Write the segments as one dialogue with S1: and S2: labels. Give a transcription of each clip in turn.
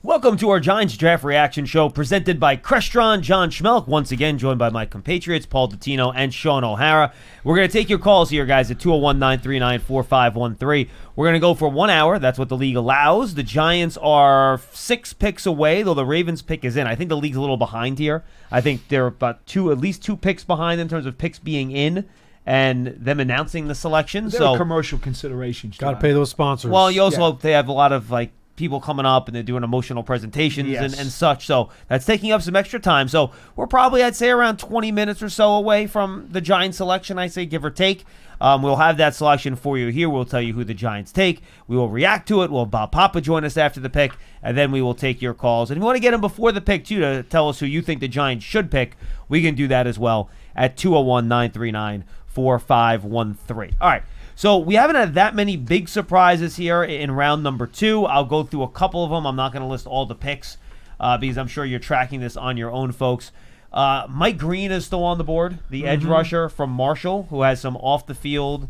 S1: Welcome to our Giants Draft Reaction Show presented by Crestron, John Schmeelk, once again joined by my compatriots, Paul Dottino and Shaun O'Hara. We're going to take your calls here, guys, at 201-939-4513. We're going to go for 1 hour. That's what the league allows. The Giants are 6 picks away, though the Ravens' pick is in. I think the league's a little behind here. I think they're about at least two picks behind in terms of picks being in and them announcing the selection.
S2: There are commercial considerations.
S3: Got to pay those sponsors.
S1: Well, you also hope they have a lot of, people coming up and they're doing emotional presentations and such. So that's taking up some extra time. So we're probably, I'd say, around 20 minutes or so away from the Giants selection, I say, give or take. We'll have that selection for you here. We'll tell you who the Giants take. We will react to it. We'll have Bob Papa join us after the pick, and then we will take your calls. And if you want to get them before the pick, too, to tell us who you think the Giants should pick, we can do that as well at 201-939-4513. All right. So we haven't had that many big surprises here in round number 2. I'll go through a couple of them. I'm not going to list all the picks because I'm sure you're tracking this on your own, folks. Mike Green is still on the board, the edge rusher from Marshall, who has some off-the-field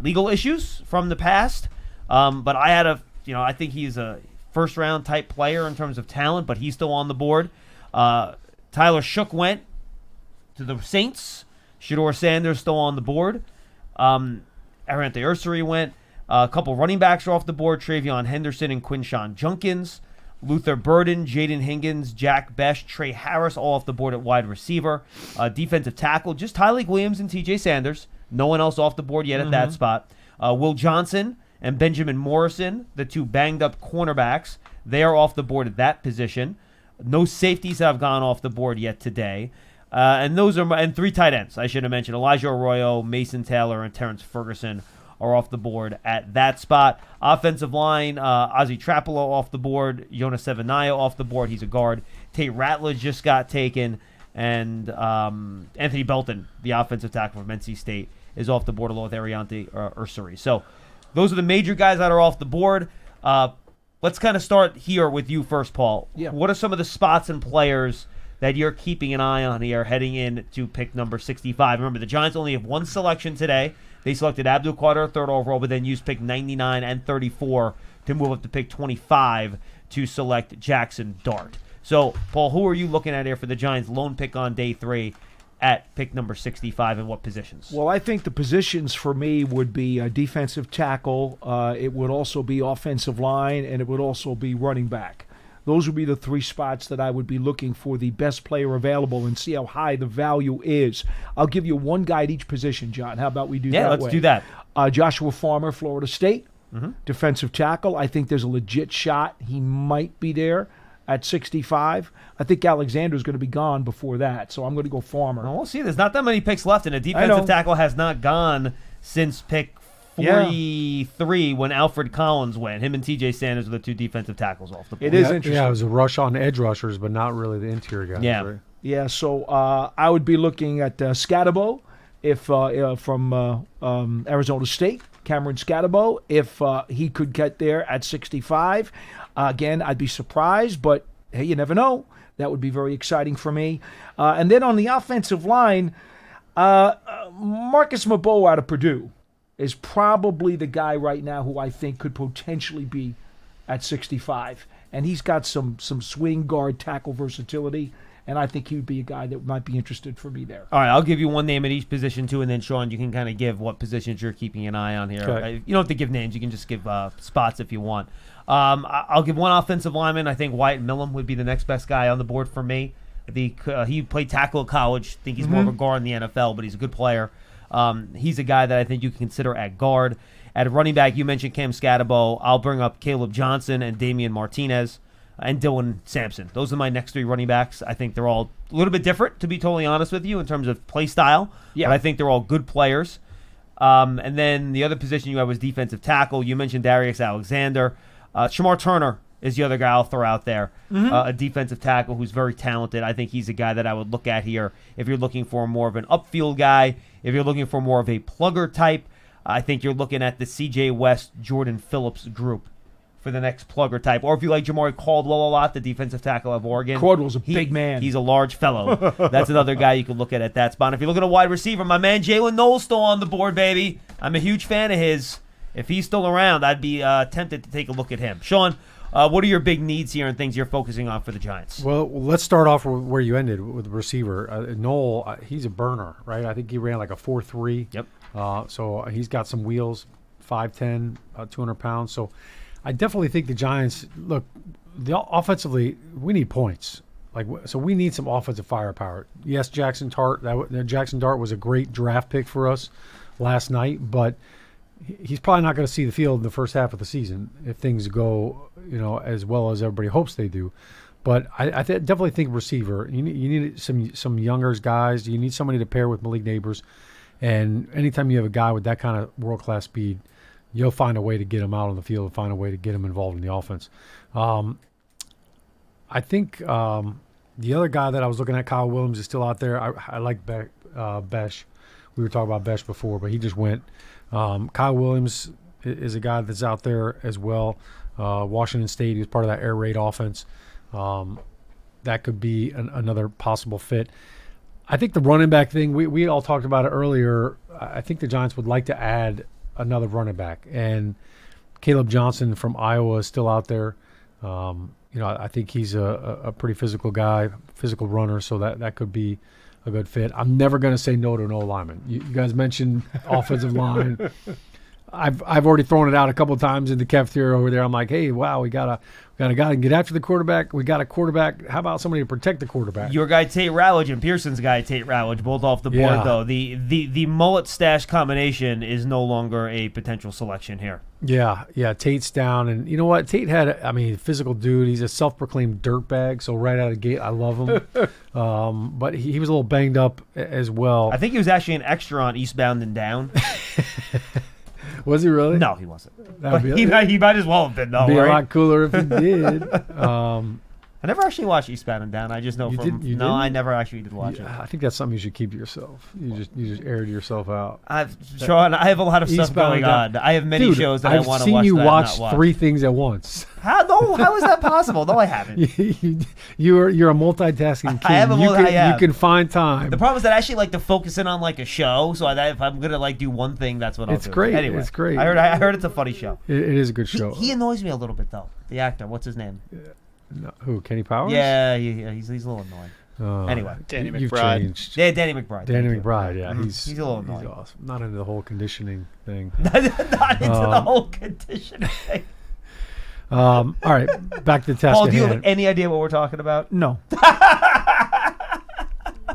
S1: legal issues from the past. But I think he's a first-round type player in terms of talent, but he's still on the board. Tyler Shook went to the Saints. Shedeur Sanders still on the board. Arante Ursary went. A couple running backs are off the board. Travion Henderson and Quinshawn Junkins. Luther Burden, Jaden Higgins, Jack Best, Trey Harris, all off the board at wide receiver. Defensive tackle, just Tyleik Williams and TJ Sanders. No one else off the board yet at that spot. Will Johnson and Benjamin Morrison, the two banged-up cornerbacks, they are off the board at that position. No safeties have gone off the board yet today. And 3 tight ends, I should have mentioned. Elijah Arroyo, Mason Taylor, and Terrence Ferguson are off the board at that spot. Offensive line, Ozzie Trapolo off the board. Jonas Sevenaya off the board. He's a guard. Tate Ratledge just got taken. And Anthony Belton, the offensive tackle from NC State, is off the board along with Ariante Ursary. So those are the major guys that are off the board. Let's kind of start here with you first, Paul.
S2: Yeah.
S1: What are some of the spots and players that you're keeping an eye on here heading in to pick number 65? Remember, the Giants only have one selection today. They selected Abdul Qadir, 3rd overall, but then used pick 99 and 34 to move up to pick 25 to select Jackson Dart. So, Paul, who are you looking at here for the Giants' lone pick on day 3 at pick number 65, and what positions?
S2: Well, I think the positions for me would be defensive tackle. It would also be offensive line, and it would also be running back. Those would be the 3 spots that I would be looking for the best player available and see how high the value is. I'll give you one guy at each position, John. How about we do that?
S1: Yeah, let's do that.
S2: Joshua Farmer, Florida State, defensive tackle. I think there's a legit shot he might be there at 65. I think Alexander's going to be gone before that, so I'm going to go Farmer.
S1: Well, we'll see. There's not that many picks left, and a defensive tackle has not gone since pick 43 when Alfred Collins went. Him and TJ Sanders are the 2 defensive tackles off the board.
S2: It is interesting.
S3: Yeah, it was a rush on edge rushers, but not really the interior guys.
S1: Yeah.
S3: Right?
S2: Yeah, so I would be looking at Scatabo from Arizona State, Cameron Scatabo, if he could get there at 65. Again, I'd be surprised, but hey, you never know. That would be very exciting for me. And then on the offensive line, Marcus Maboe out of Purdue is probably the guy right now who I think could potentially be at 65. And he's got some swing guard tackle versatility, and I think he would be a guy that might be interested for me there.
S1: All right, I'll give you one name at each position, too, and then, Shaun, you can kind of give what positions you're keeping an eye on here.
S3: Okay.
S1: You don't have to give names. You can just give spots if you want. I'll give one offensive lineman. I think Wyatt Millum would be the next best guy on the board for me. He played tackle at college. I think he's more of a guard in the NFL, but he's a good player. He's a guy that I think you can consider at guard. At running back, you mentioned Cam Scatabo. I'll bring up Caleb Johnson and Damian Martinez and Dylan Sampson. Those are my next 3 running backs. I think they're all a little bit different, to be totally honest with you, in terms of play style. Yeah. But I think they're all good players. And then the other position you had was defensive tackle. You mentioned Darius Alexander. Shamar Turner is the other guy I'll throw out there. A defensive tackle who's very talented. I think he's a guy that I would look at here if you're looking for more of an upfield guy. If you're looking for more of a plugger type, I think you're looking at the C.J. West, Jordan Phillips group for the next plugger type. Or if you like Jamari Caldwell a lot, the defensive tackle of Oregon.
S2: Caldwell's a big man.
S1: He's a large fellow. That's another guy you could look at that spot. If you're looking at a wide receiver, my man Jalen Knowles still on the board, baby. I'm a huge fan of his. If he's still around, I'd be tempted to take a look at him. Shaun, What are your big needs here and things you're focusing on for the Giants?
S3: Well, let's start off where you ended with the receiver. Noel, he's a burner, right? I think he ran like a 4.3.
S1: Yep.
S3: So he's got some wheels, 5'10", 200 pounds. So I definitely think the Giants, look, offensively, we need points. So we need some offensive firepower. Yes, Jackson Dart was a great draft pick for us last night, but he's probably not going to see the field in the first half of the season if things go, as well as everybody hopes they do. But I definitely think receiver. You need some younger guys. You need somebody to pair with Malik Neighbors. And anytime you have a guy with that kind of world-class speed, you'll find a way to get him out on the field and find a way to get him involved in the offense. I think the other guy that I was looking at, Kyle Williams, is still out there. I like Besh. We were talking about Besh before, but he just went. Kyle Williams is a guy that's out there as well. Washington State, he was part of that air raid offense. That could be another possible fit. I think the running back thing, we all talked about it earlier. I think the Giants would like to add another running back. And Caleb Johnson from Iowa is still out there. I think he's a pretty physical guy, physical runner, so that could be a good fit. I'm never going to say no to an O-lineman. You guys mentioned offensive line. I've already thrown it out a couple of times in the cafeteria over there. I'm like, hey, wow, we got a guy who can get after the quarterback. We got a quarterback. How about somebody to protect the quarterback?
S1: Your guy Tate Rowledge and Pearson's guy Tate Rowledge, both off the board, though. The mullet stash combination is no longer a potential selection here.
S3: Yeah, Tate's down. And you know what? Tate physical dude. He's a self-proclaimed dirtbag, so right out of the gate, I love him. But he was a little banged up as well.
S1: I think he was actually an extra on Eastbound and Down.
S3: Was he really?
S1: No, he wasn't. He might as well have been, though.
S3: Be
S1: right?
S3: a lot cooler if he did.
S1: I never actually watched Eastbound and Down. I just know I never actually did watch it.
S3: I think that's something you should keep to yourself. You just aired yourself out.
S1: Sean, I have a lot of stuff going on. I have many shows that I want to watch.
S3: I've seen you watch
S1: watch
S3: 3 things at once.
S1: How is that possible? No, I haven't.
S3: You're a multitasking king.
S1: I am
S3: you can find time.
S1: The problem is that I actually like to focus in on like a show. So if I'm gonna do one thing, that's what I'll do.
S3: It's great.
S1: Anyway,
S3: it's great.
S1: I heard it's a funny show.
S3: It is a good show.
S1: He annoys me a little bit though. The actor, what's his name?
S3: No, who? Kenny Powers?
S1: Yeah, he's a little annoying. Anyway,
S4: Danny McBride.
S3: You've changed.
S1: Yeah, Danny McBride.
S3: Danny McBride. Yeah,
S1: he's a little annoying.
S3: He's awesome. Not into the whole conditioning thing.
S1: Not into the whole conditioning thing.
S3: All right, back to the task.
S1: Paul, do you have any idea what we're talking about?
S2: No.
S3: I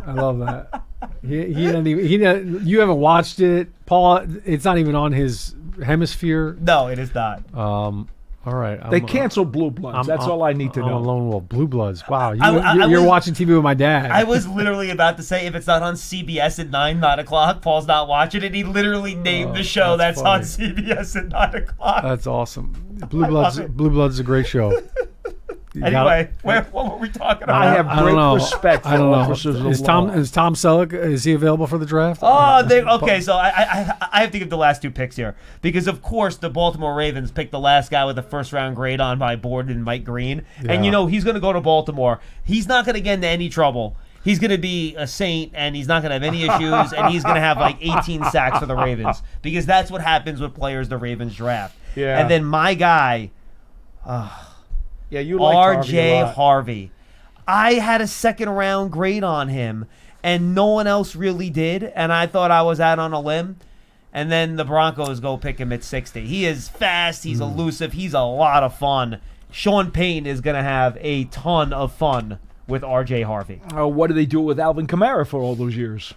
S3: love that. You haven't watched it, Paul. It's not even on his hemisphere.
S1: No, it is not.
S3: All right.
S2: They canceled Blue Bloods. That's all I need to know.
S3: I'm a lone wolf. Blue Bloods. Wow.
S1: You're
S3: watching TV with my dad.
S1: I was literally about to say if it's not on CBS at 9 o'clock, Paul's not watching it. He literally named the show that's on CBS at 9 o'clock.
S3: That's awesome. Blue Bloods is a great show.
S1: Anyway, what were we talking about?
S2: I have great respect for officers of
S3: Is
S2: law.
S3: Tom Selleck, is he available for the draft?
S1: Oh, okay. So I have to give the last 2 picks here because, of course, the Baltimore Ravens picked the last guy with the first-round grade on by board in Mike Green. Yeah. And, he's going to go to Baltimore. He's not going to get into any trouble. He's going to be a saint, and he's not going to have any issues, and he's going to have like 18 sacks for the Ravens because that's what happens with players the Ravens draft.
S2: Yeah.
S1: And then my guy...
S2: Yeah, you like
S1: R.J. Harvey. I had a 2nd-round grade on him, and no one else really did, and I thought I was out on a limb. And then the Broncos go pick him at 60. He is fast. He's elusive. He's a lot of fun. Sean Payton is going to have a ton of fun with R.J. Harvey.
S2: What did they do with Alvin Kamara for all those years?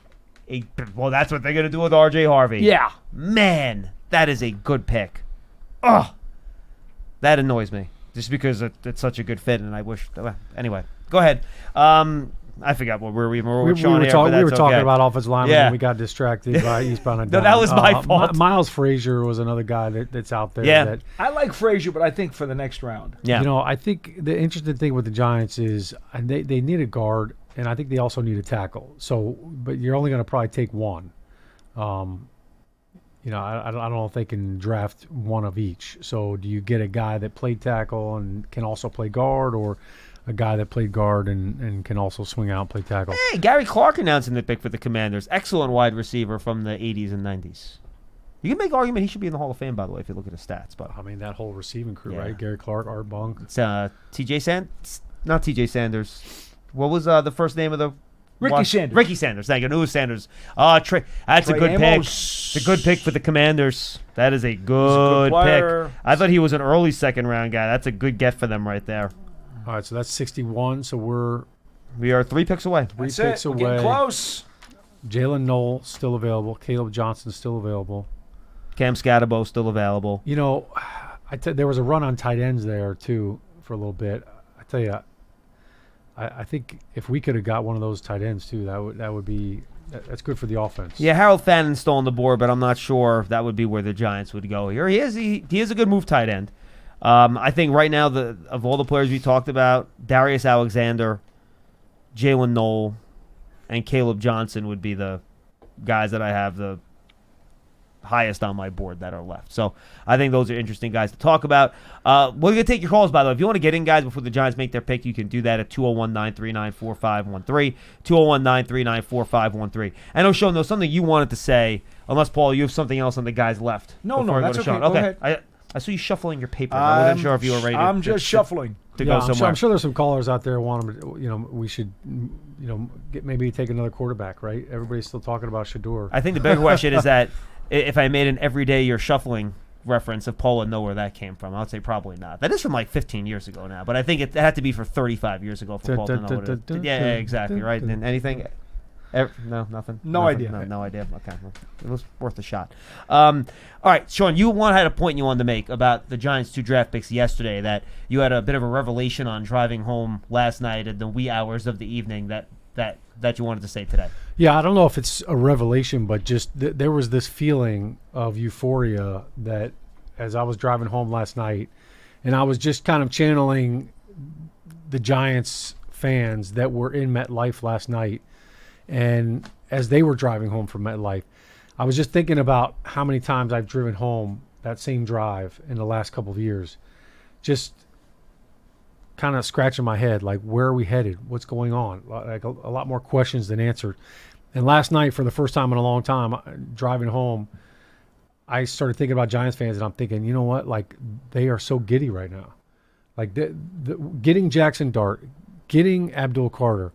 S1: Well, that's what they're going to do with R.J. Harvey.
S2: Yeah.
S1: Man, that is a good pick. Ugh. That annoys me. Just because it's such a good fit, and I wish. Anyway, go ahead. I forgot what we were Sean here, but
S3: we were talking
S1: okay.
S3: about offensive linemen, and we got distracted by Eastbound and Down.
S1: No, that was my fault.
S3: Miles Frazier was another guy that's out there.
S1: Yeah.
S2: I like Frazier, but I think for the next round.
S1: Yeah.
S3: I think the interesting thing with the Giants is they need a guard, and I think they also need a tackle. So, but you're only going to probably take one. I don't know if they can draft one of each. So do you get a guy that played tackle and can also play guard, or a guy that played guard and can also swing out and play tackle?
S1: Hey, Gary Clark announcing the pick for the Commanders. Excellent wide receiver from the 80s and 90s. You can make an argument he should be in the Hall of Fame, by the way, if you look at his stats. But
S3: I mean, that whole receiving crew,
S1: Yeah.
S3: right? Gary Clark, Art Bunk.
S1: it's not T.J. Sanders. What was the first name of the
S2: Ricky Sanders.
S1: Ricky Sanders. Thank you. It was Sanders. That's
S2: Trey
S1: a good pick.
S2: Amos.
S1: It's a good pick for the Commanders. That is a good
S2: player.
S1: pick. I thought he was an early second-round guy. That's a good get for them right there.
S3: All right, so that's 61. So we're
S1: We are 3 picks away.
S3: three
S2: That's
S3: picks
S2: it. We're
S3: away.
S2: getting close.
S3: Jalen Knoll still available. Caleb Johnson still available.
S1: Cam Scatabo still available.
S3: You know, there was a run on tight ends there too for a little bit. I tell you, I think if we could have got one of those tight ends too, that's good for the offense.
S1: Yeah, Harold Fannon's still on the board, but I'm not sure if that would be where the Giants would go here. He is a good move tight end. I think right now, of all the players we talked about, Darius Alexander, Jalen Knoll, and Caleb Johnson would be the guys that I have the highest on my board that are left. So I think those are interesting guys to talk about. We're going to take your calls, by the way. If you want to get in, guys, before the Giants make their pick, you can do that at 201-939-4513, 201-939-4513. I know, Sean, there was something you wanted to say, unless, Paul, you have something else on the guys left.
S2: No,
S1: before I go
S2: that's
S1: to
S2: okay.
S1: Sean.
S2: Go ahead.
S1: I saw you shuffling your papers. I wasn't sure if you were ready to
S2: I'm just shuffling.
S1: to
S3: Yeah,
S1: go somewhere.
S3: I'm sure there's some callers out there who want them to, we should, maybe take another quarterback, right? Everybody's still talking about Shador.
S1: I think the bigger question is that if I made an everyday you're shuffling reference, if Paul would know where that came from, I would say probably not. That is from like 15 years ago now, but I think it had to be for 35 years ago for Paul to know what it is. Yeah, exactly, right. And anything? No, nothing?
S2: No
S1: Nothing?
S2: idea.
S1: No idea. Okay. Well, it was worth a shot. All right, Sean, you had a point you wanted to make about the Giants' 2 draft picks yesterday, that you had a bit of a revelation on driving home last night in the wee hours of the evening that you wanted to say today.
S3: Yeah, I don't know if it's a revelation, but just there was this feeling of euphoria that as I was driving home last night, and I was just kind of channeling the Giants fans that were in MetLife last night, and as they were driving home from MetLife, I was just thinking about how many times I've driven home that same drive in the last couple of years, just kind of scratching my head, like, where are we headed? What's going on? Like a lot more questions than answered. And last night, for the first time in a long time, driving home, I started thinking about Giants fans, and I'm thinking, you know what? Like, they are so giddy right now. Like, getting Jackson Dart, getting Abdul Carter,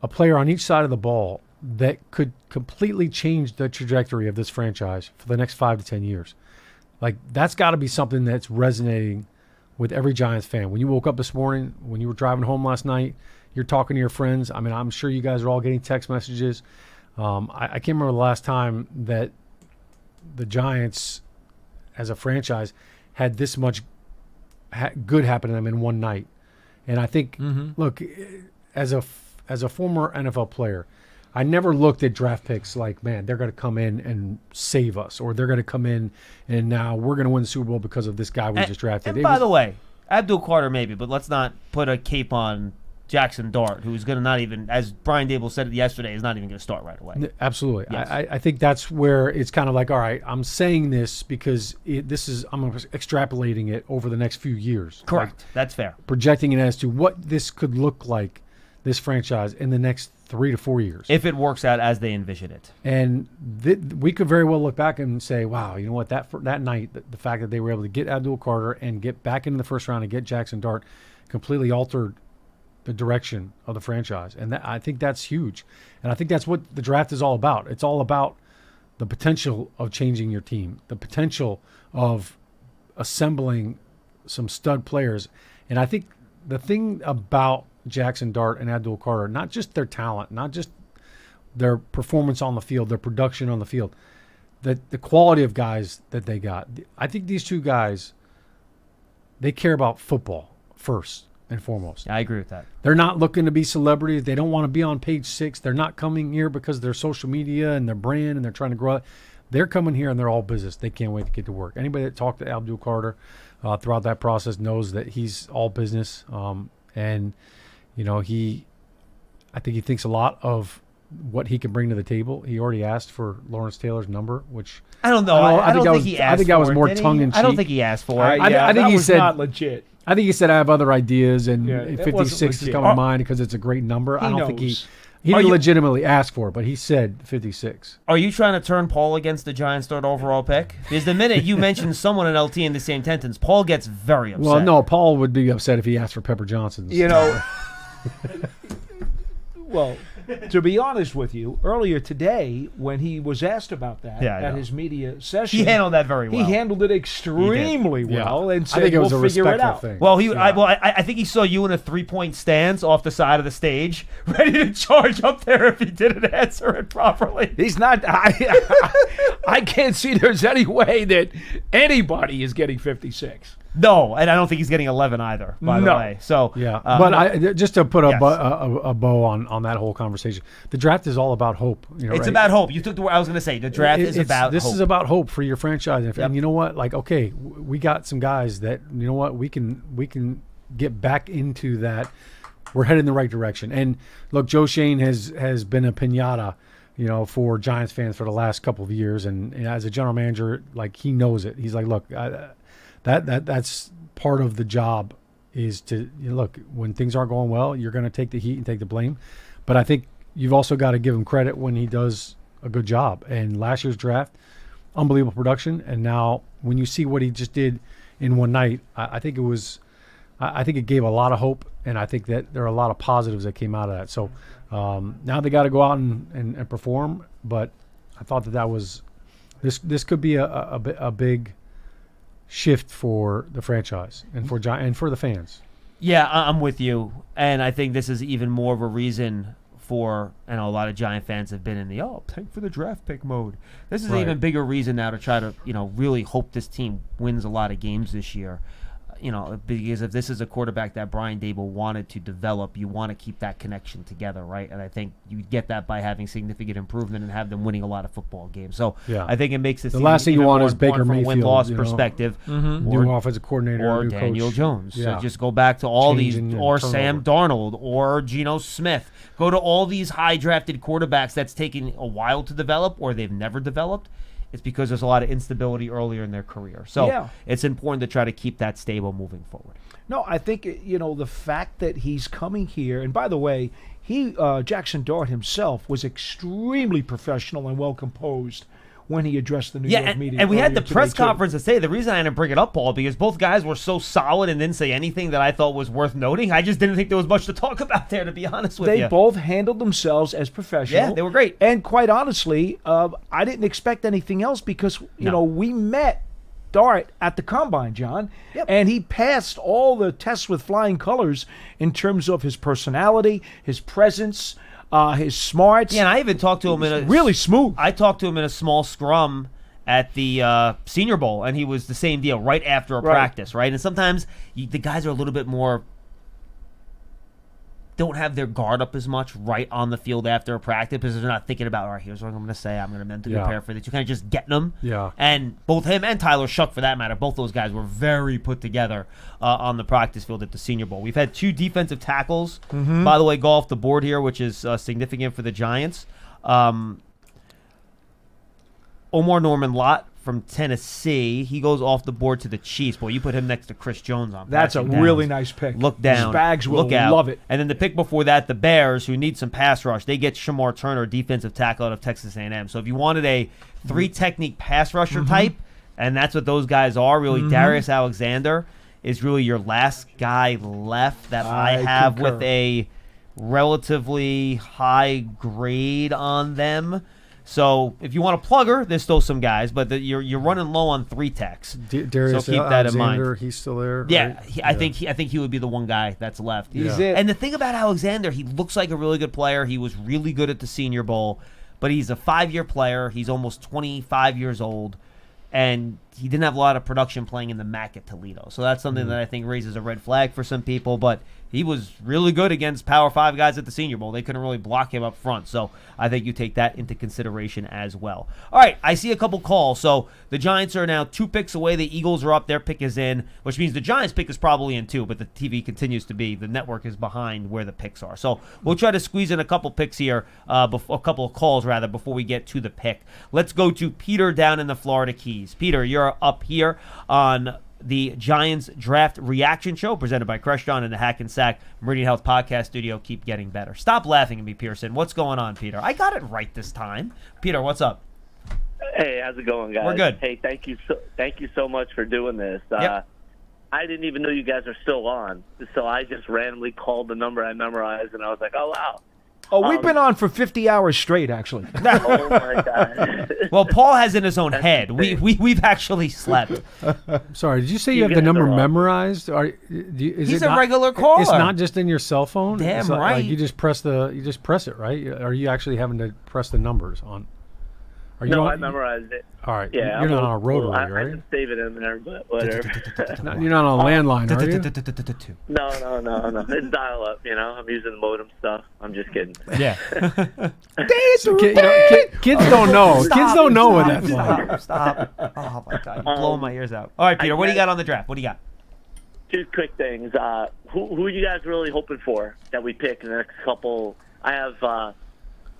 S3: a player on each side of the ball that could completely change the trajectory of this franchise for the next 5 to 10 years. Like, that's got to be something that's resonating with every Giants fan. When you woke up this morning, when you were driving home last night, you're talking to your friends. I mean, I'm sure you guys are all getting text messages. I can't remember the last time that the Giants, as a franchise, had this much good happen to them in one night. And I think, look, as a former NFL player, I never looked at draft picks like, man, they're going to come in and save us, or they're going to come in and now we're going to win the Super Bowl because of this guy we just drafted.
S1: And by the way, Abdul Carter maybe, but let's not put a cape on Jackson Dart, who's going to not even, as Brian Dable said yesterday, is not even going to start right away.
S3: Absolutely.
S1: Yes.
S3: I think that's where it's kind of like, all right, I'm saying this because I'm extrapolating it over the next few years.
S1: Correct.
S3: Like,
S1: that's fair.
S3: projecting it as to what this could look like, this franchise, in the next 3 to 4 years.
S1: If it works out as they envision it.
S3: And we could very well look back and say, wow, you know what, that night, the fact that they were able to get Abdul Carter and get back into the first round and get Jackson Dart completely altered the direction of the franchise. And I think that's huge. And I think that's what the draft is all about. It's all about the potential of changing your team, the potential of assembling some stud players. And I think the thing about Jackson Dart and Abdul Carter, not just their talent, not just their performance on the field, their production on the field, the quality of guys that they got. I think these two guys, they care about football first and foremost.
S1: I agree with that.
S3: They're not looking to be celebrities. They don't want to be on page 6. They're not coming here because of their social media and their brand and they're trying to grow it. They're coming here and they're all business. They can't wait to get to work. Anybody that talked to Abdul Carter throughout that process knows that he's all business. And you know, I think he thinks a lot of what he can bring to the table. He already asked for Lawrence Taylor's number, which
S1: I don't know. I don't think he asked for it.
S3: I think that was more
S1: did he?
S3: tongue in cheek.
S1: I don't think he asked for it.
S3: I think
S2: that
S3: he
S2: was
S3: said
S2: not legit.
S3: I think he said I have other ideas, and
S2: Yeah, it
S3: 56
S2: wasn't
S3: is
S2: legit.
S3: coming to mind because it's a great number. I don't think
S2: knows.
S3: He didn't legitimately ask for it, but he said 56.
S1: Are you trying to turn Paul against the Giants' third overall pick? Because the minute you mention someone in LT in the same sentence, Paul gets very upset.
S3: Well, no, Paul would be upset if he asked for Pepper Johnson's.
S2: Well, to be honest with you, earlier today, when he was asked about that at his media session,
S1: he handled that very well.
S2: He handled it extremely well, and said,
S3: I think it was
S2: we'll
S3: a
S2: figure it
S3: respectful
S2: out.
S3: thing.
S1: Well, I think he saw you in a 3-point stance off the side of the stage, ready to charge up there if he didn't answer it properly.
S2: He's not. I can't see there's any way that anybody is getting 56.
S1: No, and I don't think he's getting 11 either, by the way. So
S3: yeah, but just to put a bow on that whole conversation, the draft is all about hope.
S1: It's about hope. You took the word I was going to say. The draft is about hope.
S3: This is about hope for your franchise. And you know what? Like, okay, we got some guys that, you know what, we can get back into that. We're headed in the right direction. And look, Joe Shane has been a piñata, for Giants fans for the last couple of years. And as a general manager, like, he knows it. He's like, look, that's part of the job is to look, when things aren't going well, you're going to take the heat and take the blame. But I think you've also got to give him credit when he does a good job. And last year's draft, unbelievable production. And now when you see what he just did in one night, I think it gave a lot of hope. And I think that there are a lot of positives that came out of that. So now they got to go out and perform. But I thought that was this could be a big shift for the franchise and for the fans.
S1: Yeah, I'm with you, and I think this is even more of a reason for, and a lot of Giant fans have been in the tank for the draft pick mode. This is an even bigger reason now to try to really hope this team wins a lot of games this year. Because if this is a quarterback that Brian Daboll wanted to develop, you want to keep that connection together, right? And I think you get that by having significant improvement and have them winning a lot of football games. So I think it makes this
S3: the last thing you want is Baker
S1: from
S3: Mayfield,
S1: a win-loss perspective,
S3: new offensive coordinator,
S1: or
S3: new
S1: Daniel
S3: coach.
S1: Jones.
S3: Yeah.
S1: So just go back to all
S3: Changing
S1: these, or
S3: turnover.
S1: Sam Darnold, or Geno Smith. Go to all these high-drafted quarterbacks that's taking a while to develop, or they've never developed. It's because there's a lot of instability earlier in their career. So it's important to try to keep that stable moving forward.
S2: No, I think, the fact that he's coming here, and by the way, Jackson Dart himself was extremely professional and well composed when he addressed the New York media.
S1: And we had the press
S2: too.
S1: conference to say, the reason I didn't bring it up, Paul, because both guys were so solid and didn't say anything that I thought was worth noting. I just didn't think there was much to talk about there, to be honest with you.
S2: They both handled themselves as professional.
S1: Yeah, they were great.
S2: And quite honestly, I didn't expect anything else because, we met Dart at the Combine, John, and he passed all the tests with flying colors in terms of his personality, his presence, his smarts.
S1: Yeah, and I even talked to him
S2: really smooth.
S1: I talked to him in a small scrum at the Senior Bowl, and he was the same deal right after a practice, right? And sometimes the guys are a little bit more, don't have their guard up as much right on the field after a practice because they're not thinking about, all right, here's what I'm going to say. I'm going to mentally prepare for this. You're kind of just getting them.
S3: Yeah.
S1: And both him and Tyler Shuck, for that matter, both those guys were very put together on the practice field at the Senior Bowl. We've had 2 defensive tackles, by the way, go off the board here, which is significant for the Giants. Omar Norman Lott from Tennessee, he goes off the board to the Chiefs. Boy, you put him next to Chris Jones on.
S2: That's a really nice pick.
S1: Look down.
S2: Spags will
S1: look out.
S2: love it.
S1: And then the pick before that, the Bears, who need some pass rush, they get Shamar Turner, defensive tackle out of Texas A&M. So if you wanted a 3-technique pass rusher type, and that's what those guys are, really, Darius Alexander is really your last guy left that I have
S2: concur.
S1: with a relatively high grade on them. So if you want a plugger, there's still some guys, but you're running low on 3 techs.
S3: Darius
S1: so keep that in mind.
S3: Alexander, he's still there.
S1: Yeah,
S3: right?
S1: I think he would be the one guy that's left.
S2: He's it.
S1: And the thing about Alexander, he looks like a really good player. He was really good at the Senior Bowl, but he's a 5-year player. He's almost 25 years old, and he didn't have a lot of production playing in the MAC at Toledo. So that's something that I think raises a red flag for some people, but he was really good against Power 5 guys at the Senior Bowl. They couldn't really block him up front. So I think you take that into consideration as well. All right, I see a couple calls. So the Giants are now 2 picks away. The Eagles are up. Their pick is in, which means the Giants' pick is probably in 2, but the TV continues to be. The network is behind where the picks are. So we'll try to squeeze in a couple picks here, a couple of calls, rather, before we get to the pick. Let's go to Peter down in the Florida Keys. Peter, you're up here on the Giants Draft Reaction Show presented by Crestron and the Hack and Sack Meridian Health Podcast Studio. Keep getting better. Stop laughing at me, Pearson. What's going on, Peter? I got it right this time. Peter, what's up?
S4: Hey, how's it going, guys?
S1: We're good.
S4: Hey, thank you so much for doing this.
S1: Yep.
S4: I didn't even know you guys are still on, so I just randomly called the number I memorized, and I was like, oh, wow.
S2: Oh, we've been on for 50 hours straight, actually.
S4: Oh, my God.
S1: Well, Paul has in his own head. We've actually slept.
S3: Sorry, did you say
S4: You
S3: you have the
S4: guys
S3: number
S4: are awesome.
S3: memorized?
S1: He's a regular caller.
S3: It's not just in your cell phone.
S1: Damn
S3: It's not
S1: right.
S3: Like you just press it, right? Are you actually having to press the numbers on? Are you
S4: No,
S3: on,
S4: I memorized it.
S3: All right.
S4: Yeah,
S3: You're not on a rotary,
S4: I
S3: right?
S4: didn't save it in there, but whatever.
S3: You're not on a landline, are you?
S4: No. It's dial-up, I'm using the modem stuff. I'm just kidding.
S1: Yeah.
S3: Kids don't know. Kids don't know what that's like.
S1: Stop. Oh, my God. You're blowing my ears out. All right, Peter, what do you got on the draft? What do you got?
S4: Two quick things. Who are you guys really hoping for that we pick in the next couple? I have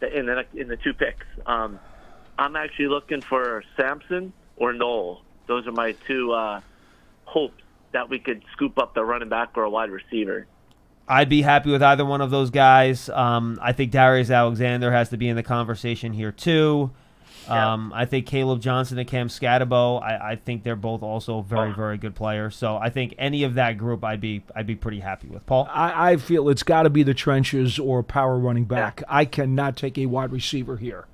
S4: in the two picks. I'm actually looking for Sampson or Knoll. Those are my two hopes that we could scoop up the running back or a wide receiver.
S1: I'd be happy with either one of those guys. I think Darius Alexander has to be in the conversation here, too.
S4: Yeah.
S1: I think Caleb Johnson and Cam Scatterbo, I think they're both also very, very good players. So I think any of that group I'd be pretty happy with. Paul?
S2: I feel it's got to be the trenches or power running back. I cannot take a wide receiver here.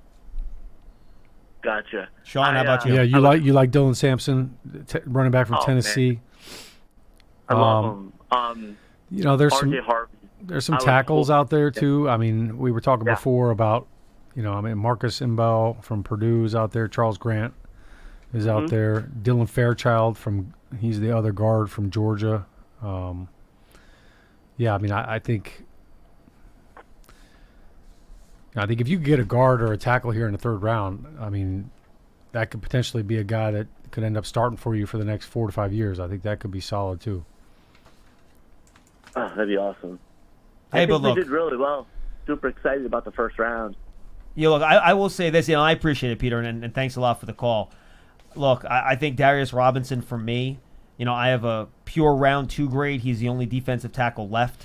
S4: Gotcha.
S1: Sean, how about you?
S3: Yeah, you like Dylan Sampson, running back from Tennessee.
S4: I love him.
S3: There's some
S4: I would
S3: tackles
S4: hope-
S3: out there too. I mean, we were talking before about, Marcus Imbell from Purdue is out there. Charles Grant is out there. Dylan Fairchild he's the other guard from Georgia. I think if you get a guard or a tackle here in the third round, that could potentially be a guy that could end up starting for you for the next 4 to 5 years. I think that could be solid too.
S4: Oh, that'd be awesome.
S1: Hey,
S4: I
S1: but
S4: think
S1: look.
S4: we did really well. Super excited about the first round.
S1: Yeah, look, I will say this. I appreciate it, Peter, and thanks a lot for the call. Look, I think Darius Robinson, for me, I have a pure round 2 grade. He's the only defensive tackle left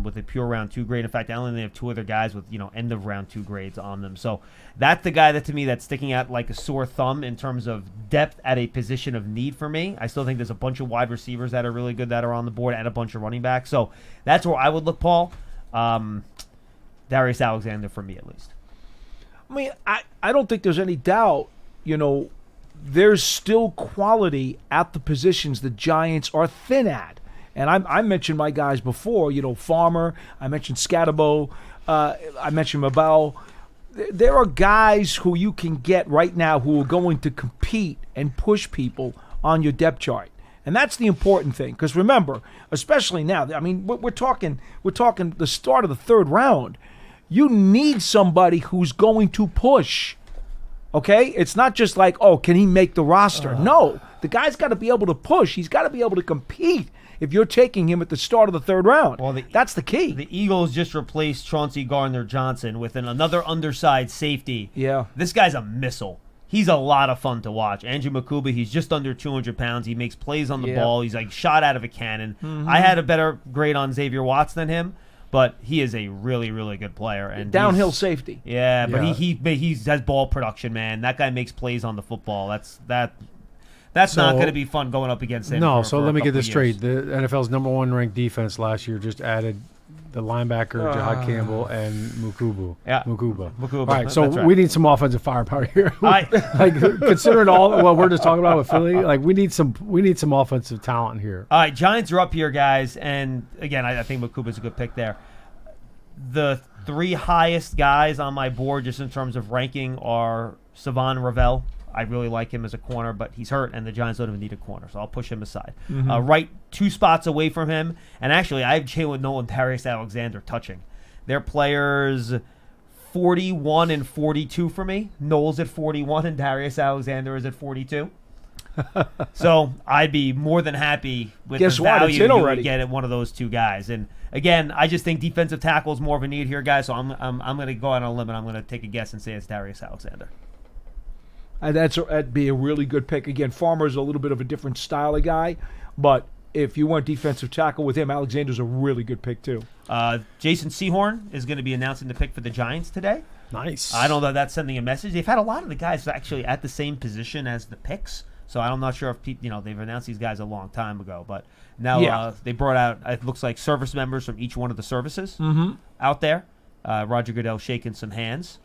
S1: with a pure round 2 grade. In fact, I only have 2 other guys with, end of round 2 grades on them. So that's the guy that, to me, that's sticking out like a sore thumb in terms of depth at a position of need for me. I still think there's a bunch of wide receivers that are really good that are on the board and a bunch of running backs. So that's where I would look, Paul. Darius Alexander for me, at least.
S2: I don't think there's any doubt, there's still quality at the positions the Giants are thin at. And I mentioned my guys before, Farmer, I mentioned Scatterbo, I mentioned Mabel. There are guys who you can get right now who are going to compete and push people on your depth chart. And that's the important thing. Because remember, especially now, we're talking the start of the third round. You need somebody who's going to push. Okay? It's not just like, can he make the roster? No. The guy's got to be able to push. He's got to be able to compete if you're taking him at the start of the third round. Well, that's the key.
S1: The Eagles just replaced Chauncey Gardner-Johnson with another undersized safety.
S2: Yeah.
S1: This guy's a missile. He's a lot of fun to watch. Andrew Makuba, he's just under 200 pounds. He makes plays on the ball. He's like shot out of a cannon. Mm-hmm. I had a better grade on Xavier Watts than him. But he is a really, really good player. And
S2: downhill safety.
S1: Yeah, but he has ball production, man. That guy makes plays on the football. That's not going to be fun going up against him.
S3: No, so let me get this straight. The NFL's number 1 ranked defense last year just added the linebacker, Jahad Campbell, and Mukuba.
S1: Yeah.
S3: Mukuba.
S1: All
S3: right, so
S1: right.
S3: we need some offensive firepower here.
S1: Like
S3: considering all what we're just talking about with Philly, we need some offensive talent here.
S1: All right, Giants are up here, guys, and again, I think Mukuba's a good pick there. The 3 highest guys on my board, just in terms of ranking, are Savon Ravel. I really like him as a corner, but he's hurt, and the Giants don't even need a corner, so I'll push him aside.
S2: Mm-hmm.
S1: Right 2 spots away from him, and actually, I have Jalen Noel and Darius Alexander touching. They're players 41 and 42 for me. Noel's at 41, and Darius Alexander is at 42. So I'd be more than happy with the value you would get at one of those 2 guys. And again, I just think defensive tackle is more of a need here, guys. So I'm going to go out on a limb, and I'm going to take a guess and say it's Darius Alexander.
S2: That'd be a really good pick. Again, Farmer's a little bit of a different style of guy. But if you want defensive tackle with him, Alexander's a really good pick too.
S1: Jason Sehorn is going to be announcing the pick for the Giants today.
S3: Nice.
S1: I don't know if that's sending a message. They've had a lot of the guys actually at the same position as the picks, so I'm not sure if they've announced these guys a long time ago, but now they brought out, it looks like, service members from each one of the services out there. Roger Goodell shaking some hands.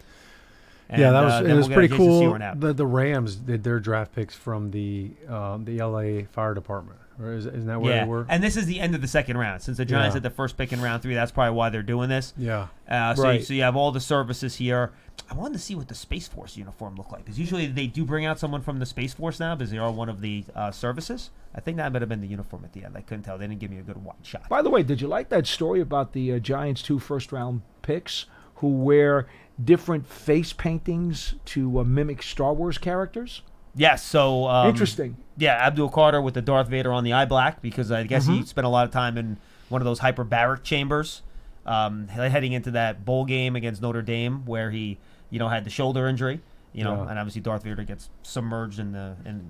S1: And,
S3: yeah, that was pretty
S1: Jason
S3: cool.
S1: Sehorn out.
S3: The Rams did their draft picks from the LA Fire Department. Or isn't that where they were?
S1: And this is the end of the second round. Since the Giants had the first pick in round 3, that's probably why they're doing this.
S3: Yeah.
S1: So you have all the services here. I wanted to see what the Space Force uniform looked like, because usually they do bring out someone from the Space Force now because they are one of the services. I think that might have been the uniform at the end. I couldn't tell. They didn't give me a good wide shot.
S2: By the way, did you like that story about the Giants' 2 first-round picks who wear different face paintings to mimic Star Wars characters?
S1: Yes, so...
S2: Interesting.
S1: Yeah, Abdul Carter with the Darth Vader on the eye black, because I guess he spent a lot of time in one of those hyperbaric chambers heading into that bowl game against Notre Dame where he, had the shoulder injury. And obviously Darth Vader gets submerged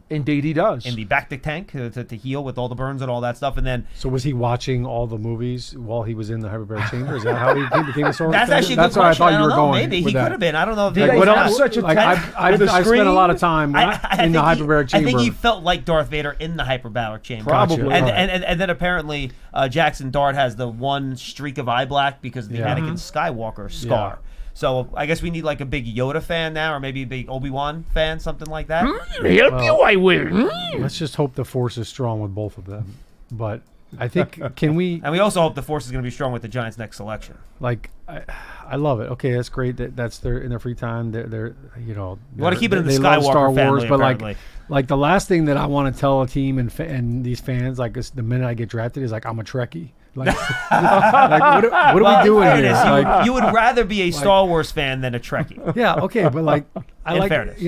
S2: Indeed he does.
S1: in the Bacta tank to heal with all the burns and all that stuff. And then
S3: So was he watching all the movies while he was in the hyperbaric chamber? Is that how he became a Star Wars
S1: that's
S3: fan?
S1: actually a
S3: That's
S1: good
S3: what I
S1: question.
S3: thought
S1: I
S3: you
S1: don't
S3: were
S1: know.
S3: going
S1: Maybe he
S3: with
S1: could
S3: that.
S1: have been. I don't know if
S2: Did
S1: they
S2: they
S3: What
S2: have
S3: else?
S2: such a
S3: Like,
S2: tank
S3: I've
S2: with a
S3: spent
S2: screen?
S3: a lot of time in the hyperbaric chamber.
S1: I think he felt like Darth Vader in the hyperbaric chamber.
S2: Probably.
S1: And,
S3: Right.
S1: and then apparently Jackson Dart has the one streak of eye black because of the
S3: Yeah.
S1: Anakin Skywalker scar.
S3: Yeah.
S1: So I guess we need like a big Yoda fan now, or maybe a big Obi-Wan fan, something like that.
S2: Help you, I will.
S3: Let's just hope the force is strong with both of them. But I think, can we,
S1: And we also hope the Force is going to be strong with the Giants' next selection.
S3: I love it. Okay, that's great. That's in their free time. They're
S1: You want to keep it in the
S3: they love
S1: Skywalker
S3: Star
S1: family,
S3: Wars, but
S1: apparently.
S3: like the last thing that I want to tell a team and these fans, like the minute I get drafted, is like I'm a Trekkie. Like, what are we doing
S1: in
S3: here?
S1: fairness,
S3: Like,
S1: you would rather be a Star Wars fan than a Trekkie.
S3: yeah, okay, but like I
S1: In
S3: like
S1: fairness.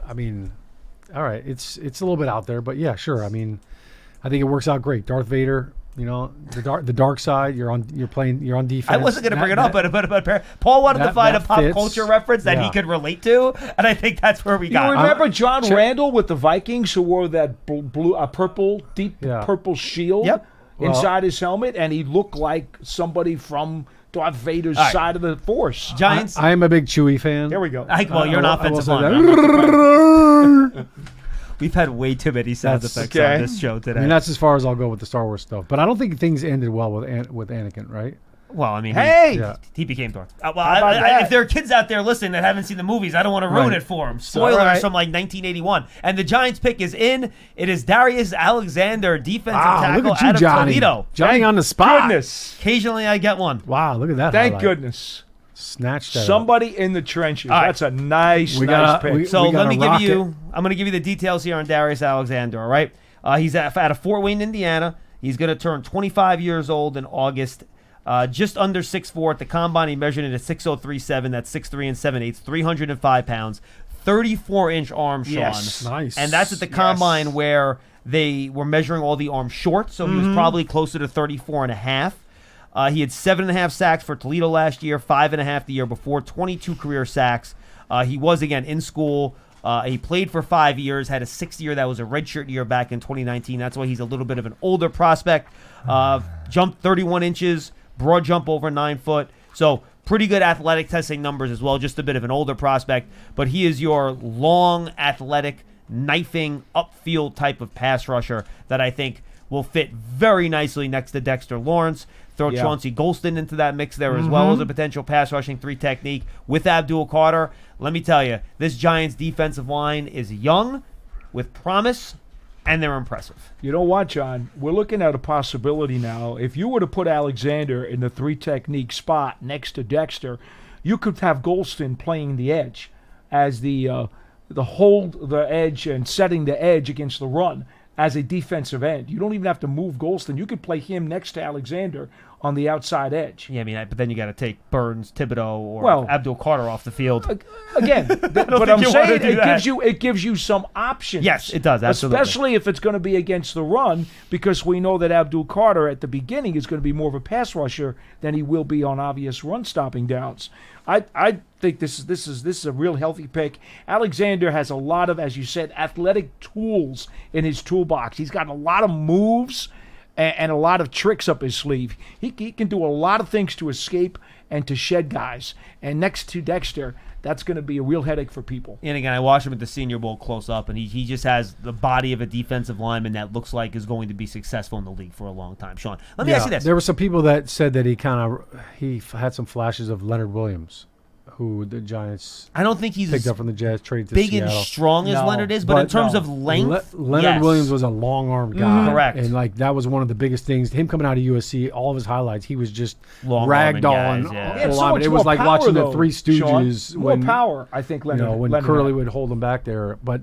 S3: I mean, all right, it's a little bit out there, but yeah, sure. I mean, I think it works out great. Darth Vader, the dark side. You're on defense.
S1: I wasn't going to bring it up, but Paul wanted to
S3: that-
S1: find a
S3: that
S1: pop
S3: fits.
S1: culture reference that he
S3: Yeah.
S1: could relate to, and I think that's where we
S2: You
S1: got.
S2: remember John Randall with the Vikings who wore that purple, deep purple shield
S1: Yep.
S2: inside his helmet, and he looked like somebody from Darth Vader's
S1: All right.
S2: side of the Force.
S1: Giants.
S3: I am a big Chewie fan.
S2: Here we go.
S1: Well, you're an
S3: I will
S1: offensive
S3: say
S1: lineman.
S3: that.
S1: We've had way too many sound
S3: That's
S1: effects
S2: okay.
S1: on this show today.
S3: I mean, that's as far as I'll go with the Star Wars stuff. But I don't think things ended well with Anakin, right?
S1: well, I mean,
S2: Hey!
S3: Yeah.
S1: he became Darth.
S2: How about that?
S1: If there are kids out there listening that haven't seen the movies, I don't want to ruin
S3: Right.
S1: it for them. Spoilers
S2: all right.
S1: from like 1981. And the Giants pick is in. It is Darius Alexander, defensive tackle
S3: look at you,
S1: out of
S3: Johnny.
S1: Toledo.
S3: Johnny on the spot.
S2: Goodness.
S1: Occasionally I get one.
S3: Wow, look at that.
S2: Thank
S3: highlight.
S2: goodness.
S3: Snatched that up.
S2: Somebody in the trenches.
S1: All right.
S2: That's a nice pick.
S3: we-
S1: So let
S3: gotta
S1: me give
S3: rock
S1: you. I'm going to give you the details here on Darius Alexander. All right, he's out of Fort Wayne, Indiana. He's going to turn 25 years old in August. Just under 6'4" at the combine. He measured it at 6'037". That's 6'3" and 7/8", 305 pounds, 34-inch arm, Sean.
S2: Yes.
S3: Nice.
S1: And that's at the combine where they were measuring all the arms short, so he was probably closer to 34 and a half. He had 7.5 sacks for Toledo last year, 5.5 the year before, 22 career sacks. He was, again, in school. He played for 5 years, had a 6th year that was a redshirt year back in 2019. That's why he's a little bit of an older prospect. Jumped 31 inches, broad jump over 9 foot. So pretty good athletic testing numbers as well, just a bit of an older prospect. But he is your long, athletic, knifing, upfield type of pass rusher that I think will fit very nicely next to Dexter Lawrence. Throw
S2: Yeah.
S1: Chauncey Golston into that mix there as well as a potential pass rushing 3 technique with Abdul Carter. Let me tell you, this Giants defensive line is young, with promise, and they're impressive.
S2: You know what, John? We're looking at a possibility now. If you were to put Alexander in the 3 technique spot next to Dexter, you could have Golston playing the edge as the hold the edge and setting the edge against the run as a defensive end. You don't even have to move Golston. You could play him next to Alexander on the outside edge.
S1: Yeah, I mean, but then you got to take Burns, Thibodeau, or
S2: Well,
S1: Abdul Carter off the field.
S2: Again, but
S1: think
S2: I'm
S1: you
S2: saying
S1: wanna do that.
S2: it gives you some options.
S1: Yes, it does, absolutely.
S2: Especially if it's going to be against the run, because we know that Abdul Carter at the beginning is going to be more of a pass rusher than he will be on obvious run stopping downs. I think this is a real healthy pick. Alexander has a lot of, as you said, athletic tools in his toolbox. He's got a lot of moves and a lot of tricks up his sleeve. He can do a lot of things to escape and to shed guys. And next to Dexter, that's going to be a real headache for people.
S1: And again, I watched him at the Senior Bowl close up, and he just has the body of a defensive lineman that looks like is going to be successful in the league for a long time. Sean, let me ask you this.
S3: There were some people that said that he had some flashes of Leonard Williams, who the Giants
S1: I don't think he's
S3: picked up from the Jazz, traded to
S1: big
S3: Seattle.
S1: and strong as
S2: No,
S1: Leonard is, but in terms
S2: no.
S1: of length,
S3: Leonard
S1: yes.
S3: Williams was a long-armed guy.
S1: Correct.
S3: And, that was one of the biggest things. Him coming out of USC, all of his highlights, he was just
S1: Long-arming
S3: ragdolling.
S1: guys, yeah.
S2: Yeah, so
S3: linemen.
S2: much
S3: It was
S2: more
S3: like
S2: power,
S3: watching
S2: though,
S3: the Three Stooges
S2: Sean. More
S3: when
S2: power, I think. Leonard,
S3: when
S2: Leonard
S3: Curly
S2: had.
S3: would hold him back there. But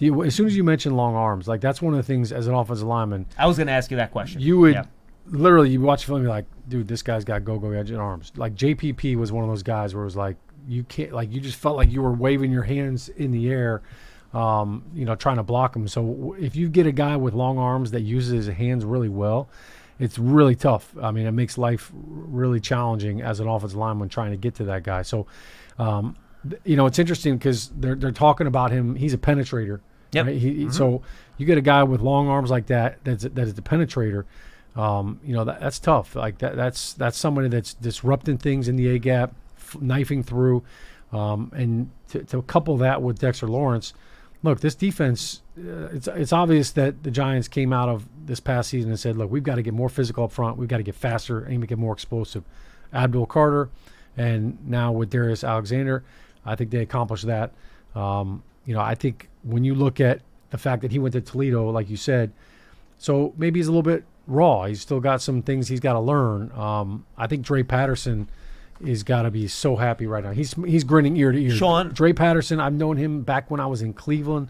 S3: as soon as you mention long arms, that's one of the things as an offensive lineman,
S1: I was going to ask you that question.
S3: you would
S1: Yeah.
S3: literally you watch film, you're like, dude, this guy's got go edge and arms. Like JPP was one of those guys where it was like you can't, you just felt like you were waving your hands in the air, trying to block him. So if you get a guy with long arms that uses his hands really well, it's really tough. I mean, it makes life really challenging as an offensive lineman trying to get to that guy. So, it's interesting because they're talking about him. He's a penetrator.
S1: Yep.
S3: Right? So you get a guy with long arms like that is the penetrator. That's tough. Like that's somebody that's disrupting things in the A gap, knifing through, and to couple that with Dexter Lawrence. Look, this defense. It's obvious that the Giants came out of this past season and said, look, we've got to get more physical up front. We've got to get faster and make it more explosive. Abdul Carter, and now with Darius Alexander, I think they accomplished that. I think when you look at the fact that he went to Toledo, like you said, so maybe he's a little bit raw. He's still got some things he's got to learn. I think Dre Patterson is got to be so happy right now. He's grinning ear to ear.
S1: Sean.
S3: Dre Patterson, I've known him back when I was in Cleveland.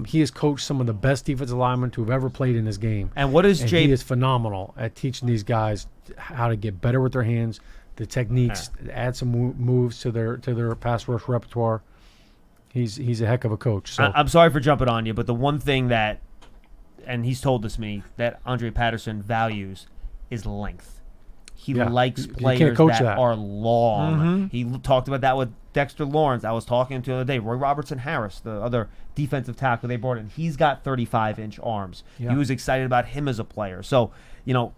S3: He has coached some of the best defensive linemen to have ever played in this game.
S1: And what is
S3: He is phenomenal at teaching these guys how to get better with their hands, the techniques, add some moves to their pass rush repertoire. He's a heck of a coach. So
S1: I'm sorry for jumping on you, but the one thing that, and he's told this to me, that Andre Patterson values is length. He likes
S3: You can't
S1: players
S3: coach
S1: that
S3: that.
S1: are long. He talked about that with Dexter Lawrence. I was talking to the other day. Roy Robertson Harris, the other defensive tackle they brought in, he's got 35-inch arms.
S2: Yeah.
S1: He was excited about him as a player. So,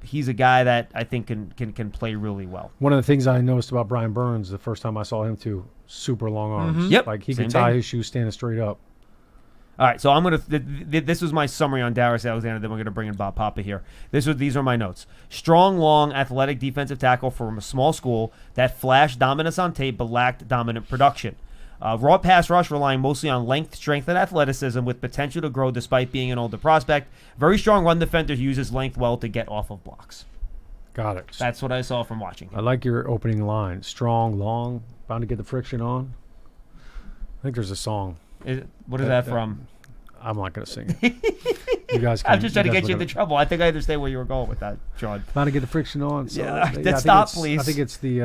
S1: he's a guy that I think can play really well.
S3: one of the things I noticed about Brian Burns the first time I saw him too, super long arms.
S1: Yep.
S3: Like he
S1: Same
S3: could tie
S1: thing.
S3: his shoes standing straight up.
S1: All right, so I'm gonna. This was my summary on Darius Alexander. Then we're gonna bring in Bob Papa here. These are my notes. Strong, long, athletic defensive tackle from a small school that flashed dominance on tape but lacked dominant production. Raw pass rush relying mostly on length, strength, and athleticism with potential to grow despite being an older prospect. Very strong run defender who uses length well to get off of blocks.
S3: Got it.
S1: That's what I saw from watching him.
S3: I like your opening line. Strong, long, bound to get the friction on. I think there's a song.
S1: What is that from?
S3: I'm not going to sing it. You guys can,
S1: I'm just trying to
S3: guys
S1: get you
S3: look
S1: into
S3: it up.
S1: trouble. I think I understand where you were going with that, John.
S3: Bound to get the friction on. So,
S1: Yeah,
S3: I think
S1: stop,
S3: it's-
S1: please.
S3: I think it's the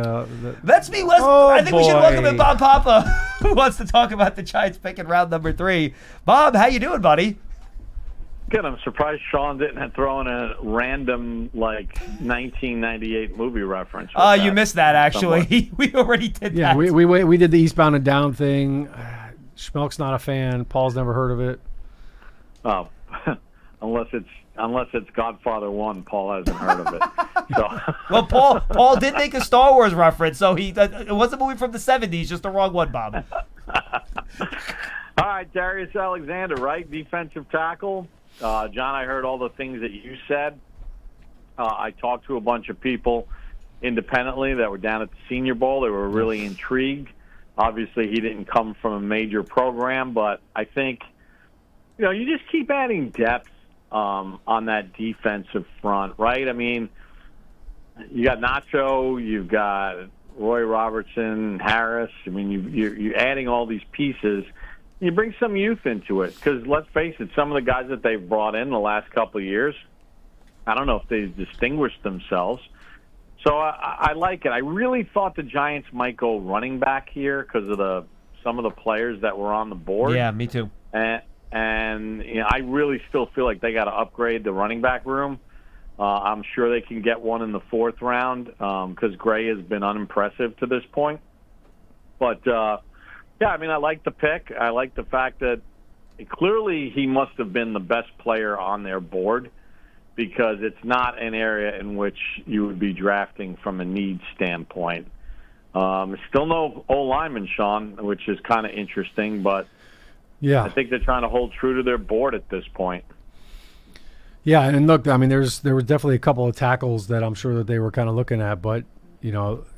S1: Let's be.
S2: Oh,
S1: I think we should welcome in
S2: boy.
S1: Bob Papa, who wants to talk about the Giants pick in round number 3. Bob, how you doing, buddy?
S5: Good. I'm surprised Sean didn't throw in a random 1998 movie reference. with
S1: You
S5: that
S1: mess that actually.
S5: somewhere.
S1: We already did
S3: yeah.
S1: that.
S3: We did the Eastbound and Down thing. Schmeelk's not a fan. Paul's never heard of it.
S5: Oh, unless it's Godfather 1, Paul hasn't heard of it. So
S1: Well, Paul did make a Star Wars reference, so it was a movie from the 70s, just the wrong one, Bob.
S5: all right, Darius Alexander, right? Defensive tackle. John, I heard all the things that you said. I talked to a bunch of people independently that were down at the Senior Bowl. They were really intrigued. Obviously, he didn't come from a major program, but I think, you just keep adding depth on that defensive front, right? I mean, you got Nacho, you've got Roy Robertson, Harris. I mean, you're adding all these pieces. You bring some youth into it because, let's face it, some of the guys that they've brought in the last couple of years, I don't know if they've distinguished themselves. So I like it. I really thought the Giants might go running back here because of some of the players that were on the board.
S1: Yeah, me too.
S5: And I really still feel like they got to upgrade the running back room. I'm sure they can get one in the 4th round because Gray has been unimpressive to this point. But, yeah, I mean, I like the pick. I like the fact that clearly he must have been the best player on their board because it's not an area in which you would be drafting from a need standpoint. Still no O-lineman, Shaun, which is kind of interesting, but
S3: yeah,
S5: I think they're trying to hold true to their board at this point.
S3: Yeah, and look, I mean, there was definitely a couple of tackles that I'm sure that they were kind of looking at, but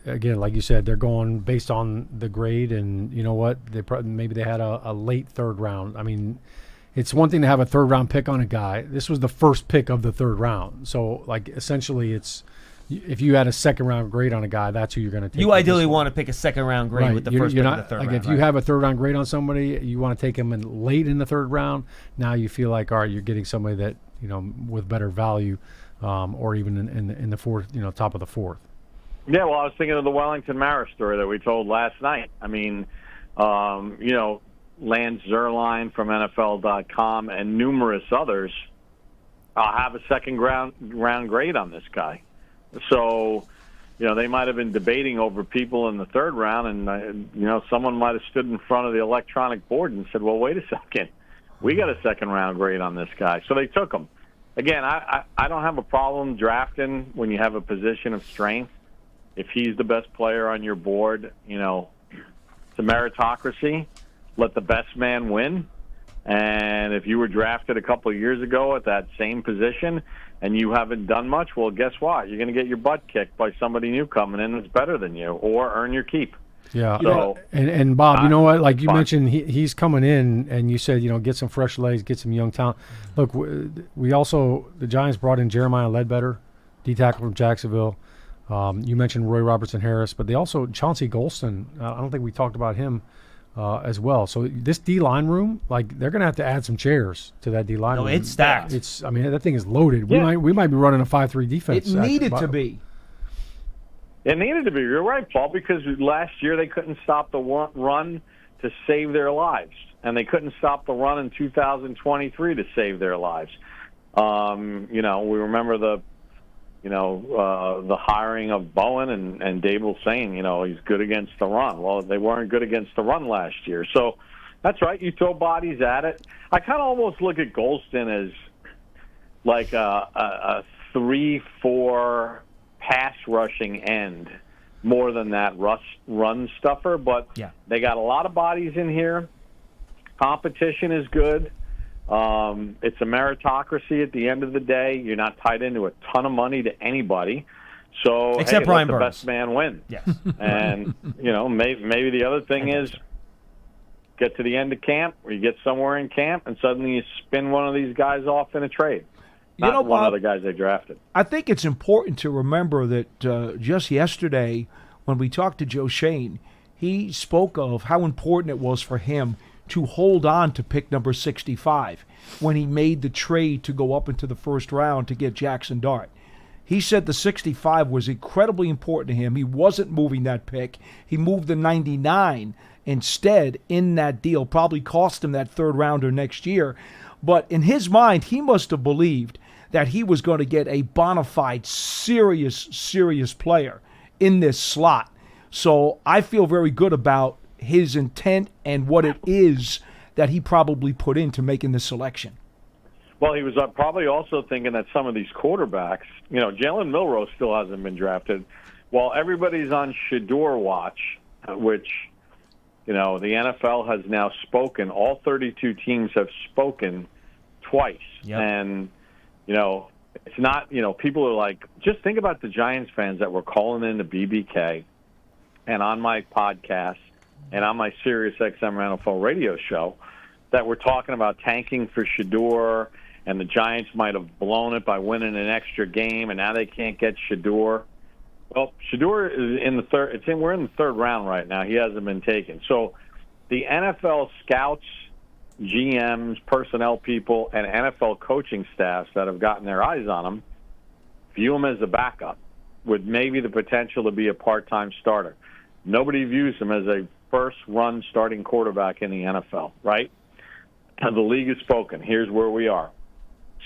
S3: again, like you said, they're going based on the grade, and you know what? Maybe they had a late 3rd round. I mean, it's one thing to have a 3rd round pick on a guy. This was the first pick of the 3rd round, so like essentially, it's if you had a 2nd round grade on a guy, that's who you're going to take.
S1: You ideally want to pick a 2nd round grade with the first pick of the 3rd round.
S3: If you have a 3rd round grade on somebody, you want to take him late in the 3rd round. Now you feel like, all right, you're getting somebody that with better value, or even in the 4th, top of the 4th.
S5: Yeah, well, I was thinking of the Wellington Mara story that we told last night. I mean, Lance Zierlein from NFL.com and numerous others have a 2nd round grade on this guy. So, they might have been debating over people in the 3rd round, and, someone might have stood in front of the electronic board and said, well, wait a second. We got a 2nd round grade on this guy. So they took him. Again, I don't have a problem drafting when you have a position of strength. If he's the best player on your board, it's a meritocracy. Let the best man win. And if you were drafted a couple of years ago at that same position and you haven't done much, well, guess what? You're going to get your butt kicked by somebody new coming in that's better than you, or earn your keep.
S3: Yeah.
S5: So,
S3: and Bob, you know what? Like you mentioned, he's coming in, and you said, get some fresh legs, get some young talent. Look, the Giants brought in Jeremiah Ledbetter, D-tackle from Jacksonville. You mentioned Roy Robertson-Harris, but they also, Chauncey Golston, I don't think we talked about him as well. So this D-line room, like they're going to have to add some chairs to that D-line room.
S1: It's stacked.
S3: That thing is loaded.
S5: Yeah.
S3: We might be running a 5-3 defense.
S2: It needed to be.
S5: It needed to be. You're right, Paul, because last year they couldn't stop the run to save their lives, and they couldn't stop the run in 2023 to save their lives. We remember the hiring of Bowen and Dable saying, he's good against the run. Well, they weren't good against the run last year. So that's right. You throw bodies at it. I kind of almost look at Golston as like a 3-4 pass rushing end more than that run stuffer. But They got a lot of bodies in here. Competition is good. It's a meritocracy at the end of the day. You're not tied into a ton of money to anybody. So
S1: except
S5: let the
S1: Burns.
S5: best man win.
S1: Yes.
S5: And, maybe the other thing is get to the end of camp or you get somewhere in camp and suddenly you spin one of these guys off in a trade. Not one of the guys they drafted.
S2: I think it's important to remember that just yesterday when we talked to Joe Shane, he spoke of how important it was for him to hold on to pick number 65 when he made the trade to go up into the 1st round to get Jackson Dart. He said the 65 was incredibly important to him. He wasn't moving that pick. He moved the 99 instead in that deal. Probably cost him that 3rd rounder next year. But in his mind, he must have believed that he was going to get a bona fide, serious player in this slot. So I feel very good about his intent and what it is that he probably put into making the selection.
S5: Well, he was probably also thinking that some of these quarterbacks, Jalen Milroe still hasn't been drafted. While everybody's on Shador watch, which, the NFL has now spoken, all 32 teams have spoken twice.
S1: Yep.
S5: And, it's not, people are like, just think about the Giants fans that were calling in to BBK and on my podcast and on my Sirius XM NFL radio show that were talking about tanking for Shador, and the Giants might have blown it by winning an extra game, and now they can't get Shador. Well, Shador is in the 3rd. We're in the 3rd round right now. He hasn't been taken. So the NFL scouts, GMs, personnel people, and NFL coaching staffs that have gotten their eyes on him view him as a backup. with maybe the potential to be a part-time starter. Nobody views him as a first-run starting quarterback in the NFL, right? And the league has spoken. Here's where we are.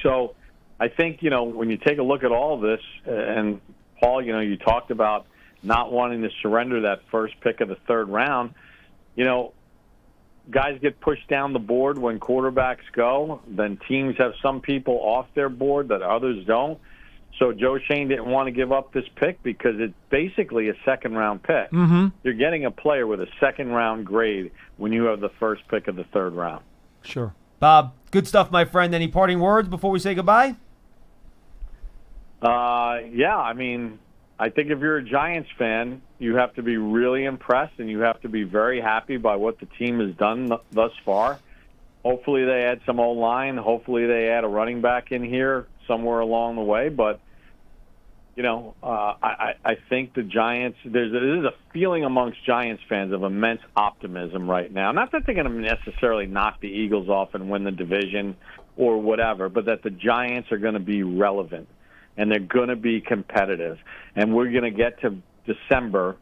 S5: So I think, when you take a look at all of this, and Paul, you talked about not wanting to surrender that first pick of the third round, guys get pushed down the board when quarterbacks go. Then teams have some people off their board that others don't. So Joe Schoen didn't want to give up this pick because it's basically a second-round pick.
S2: Mm-hmm.
S5: You're getting a player with a second-round grade when you have the first pick of the third round.
S2: Sure.
S1: Bob, good stuff, my friend. Any parting words before we say goodbye?
S5: Yeah, I think if you're a Giants fan, you have to be really impressed and you have to be very happy by what the team has done thus far. Hopefully they add some O-line. Hopefully they add a running back in here somewhere along the way. But, I think the Giants, there's a feeling amongst Giants fans of immense optimism right now. Not that they're going to necessarily knock the Eagles off and win the division or whatever, but that the Giants are going to be relevant and they're going to be competitive. And we're going to get to December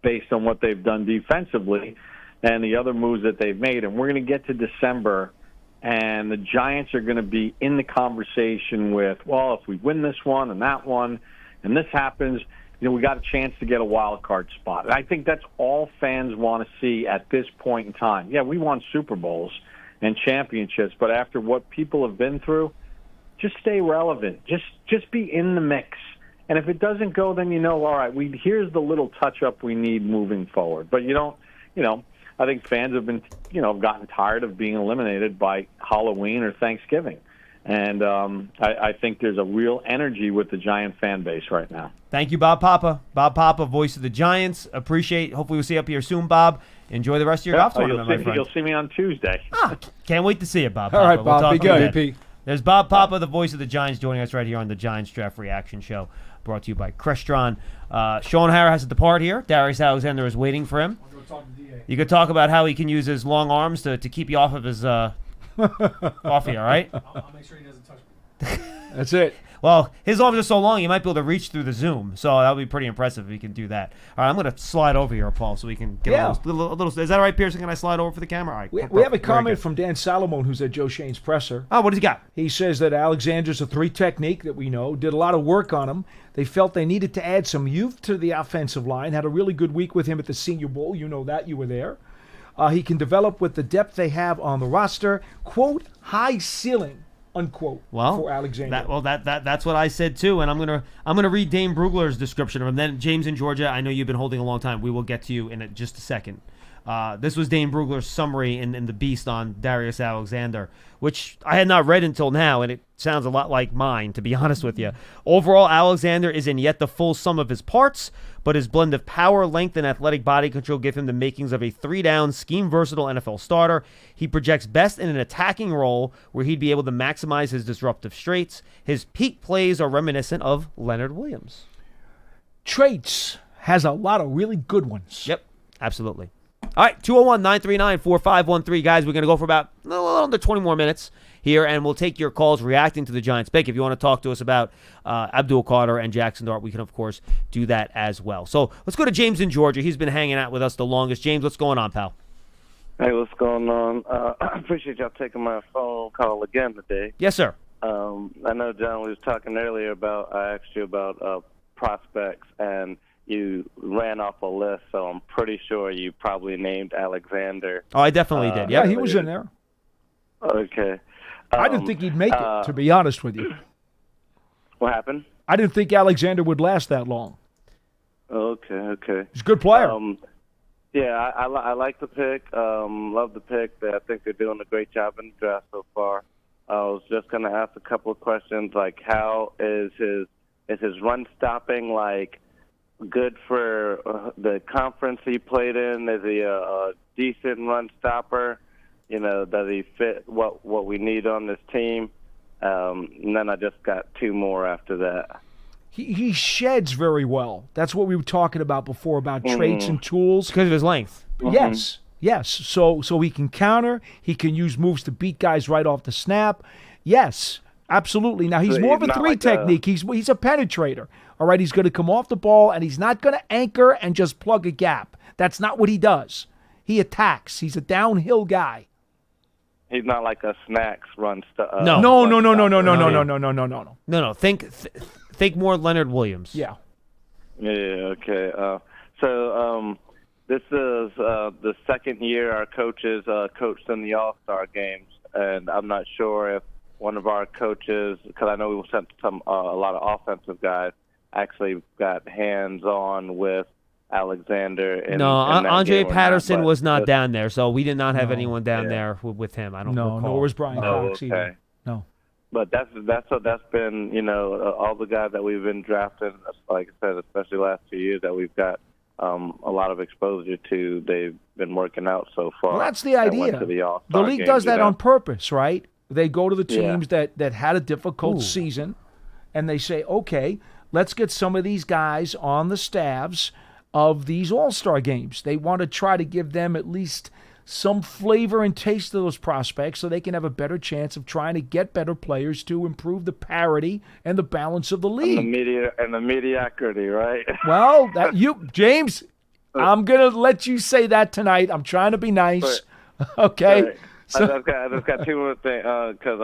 S5: based on what they've done defensively and the other moves that they've made. And we're going to get to December, and the Giants are going to be in the conversation with, well, if we win this one and that one, and this happens, we got a chance to get a wild card spot. And I think that's all fans want to see at this point in time. Yeah, we won Super Bowls and championships, but after what people have been through, just stay relevant. Just be in the mix. And if it doesn't go, then all right, here's the little touch-up we need moving forward. But I think fans have been, gotten tired of being eliminated by Halloween or Thanksgiving. And I think there's a real energy with the Giant fan base right now.
S1: Thank you, Bob Papa. Bob Papa, voice of the Giants. Hopefully we'll see you up here soon, Bob. Enjoy the rest of your golf tournament, my friend.
S5: You'll see me on Tuesday.
S1: Can't wait to see you, Bob
S2: All
S1: Papa.
S2: right, Bob.
S1: We'll
S2: Be good.
S3: BP.
S1: There's Bob Papa, the voice of the Giants, joining us right here on the Giants Draft Reaction Show, brought to you by Crestron. Shaun O'Hara has to depart here. Darius Alexander is waiting for him. You could talk about how he can use his long arms to keep you off of his off here, all right?
S3: I'll make sure he doesn't touch me.
S2: That's it.
S1: Well, his arms are so long, you might be able to reach through the Zoom. So that would be pretty impressive if he can do that. All right, I'm going to slide over here, Paul, so we can get a little. Is that all right, Pearson? Can I slide over for the camera? All right.
S2: We have a comment from Dan Salomon, who's at Joe Schoen's presser.
S1: Oh, what does he got?
S2: He says that Alexander's a 3 technique that we know, did a lot of work on him. They felt they needed to add some youth to the offensive line, had a really good week with him at the Senior Bowl. You know that. You were there. He can develop with the depth they have on the roster. Quote, high ceiling. Unquote, for Alexander.
S1: That's what I said too, and I'm gonna read Dane Brugler's description of him. Then James in Georgia, I know you've been holding a long time. We will get to you in just a second. This was Dane Brugler's summary in the Beast on Darius Alexander, which I had not read until now, and it sounds a lot like mine, to be honest with you. Overall, Alexander isn't yet the full sum of his parts, but his blend of power, length, and athletic body control give him the makings of a 3-down, scheme-versatile NFL starter. He projects best in an attacking role where he'd be able to maximize his disruptive traits. His peak plays are reminiscent of Leonard Williams.
S2: Traits has a lot of really good ones.
S1: Yep, absolutely. All right, 201-939-4513. Guys, we're going to go for about a little under 20 more minutes here, and we'll take your calls reacting to the Giants pick. If you want to talk to us about Abdul Carter and Jackson Dart, we can, of course, do that as well. So let's go to James in Georgia. He's been hanging out with us the longest. James, what's going on, pal?
S6: Hey, what's going on? I appreciate y'all taking my phone call again today.
S1: Yes, sir.
S6: I know, John, we was talking earlier about, I asked you about prospects, and you ran off a list, so I'm pretty sure you probably named Alexander.
S1: Oh, I definitely did.
S2: Yeah, he was in there.
S6: Okay.
S2: I didn't think he'd make it, to be honest with you.
S6: What happened?
S2: I didn't think Alexander would last that long.
S6: Okay.
S2: He's a good player.
S6: Yeah, I like the pick. Love the pick. I think they're doing a great job in the draft so far. I was just going to ask a couple of questions, like how is his run stopping like good for the conference he played in? Is he a decent run stopper? Does he fit what we need on this team? And then I just got 2 more after that.
S2: He sheds very well. That's what we were talking about before, about traits and tools.
S1: Because of his length.
S2: Yes. So he can counter. He can use moves to beat guys right off the snap. Yes. Absolutely. Now, he's
S6: So
S2: more of
S6: he's
S2: a
S6: not
S2: three
S6: like
S2: technique. He's a penetrator. All right, he's going to come off the ball, and he's not going to anchor and just plug a gap. That's not what he does. He attacks. He's a downhill guy.
S6: He's not like a snacks run stuff.
S1: No.
S2: No.
S1: Think more Leonard Williams.
S2: Yeah.
S6: Yeah. Okay. So this is the second year our coaches coached in the All-Star games, and I'm not sure if one of our coaches, because I know we sent a lot of offensive guys, actually got hands-on with Alexander. In that
S1: Andre
S6: game
S1: Patterson
S6: but
S1: was not down there, so we did not have anyone down
S6: Yeah.
S1: there with him. I don't
S2: No,
S1: recall.
S2: nor was Brian Cox
S6: okay.
S2: either. No.
S6: But that's been all the guys that we've been drafting, like I said, especially last 2 years that we've got a lot of exposure to. They've been working out so far.
S2: Well, that's the
S6: that went
S2: idea.
S6: to the
S2: The
S6: All-Star
S2: league
S6: games,
S2: does that
S6: you know?
S2: on purpose, right? They go to the
S6: Yeah.
S2: teams that had a difficult season, and they say, okay, let's get some of these guys on the staffs of these All-Star games. They want to try to give them at least some flavor and taste of those prospects so they can have a better chance of trying to get better players to improve the parity and the balance of the league.
S6: And the mediocrity, right?
S2: Well, James, I'm going to let you say that tonight. I'm trying to be nice. Okay?
S6: Right.
S2: So,
S6: I just got two more things because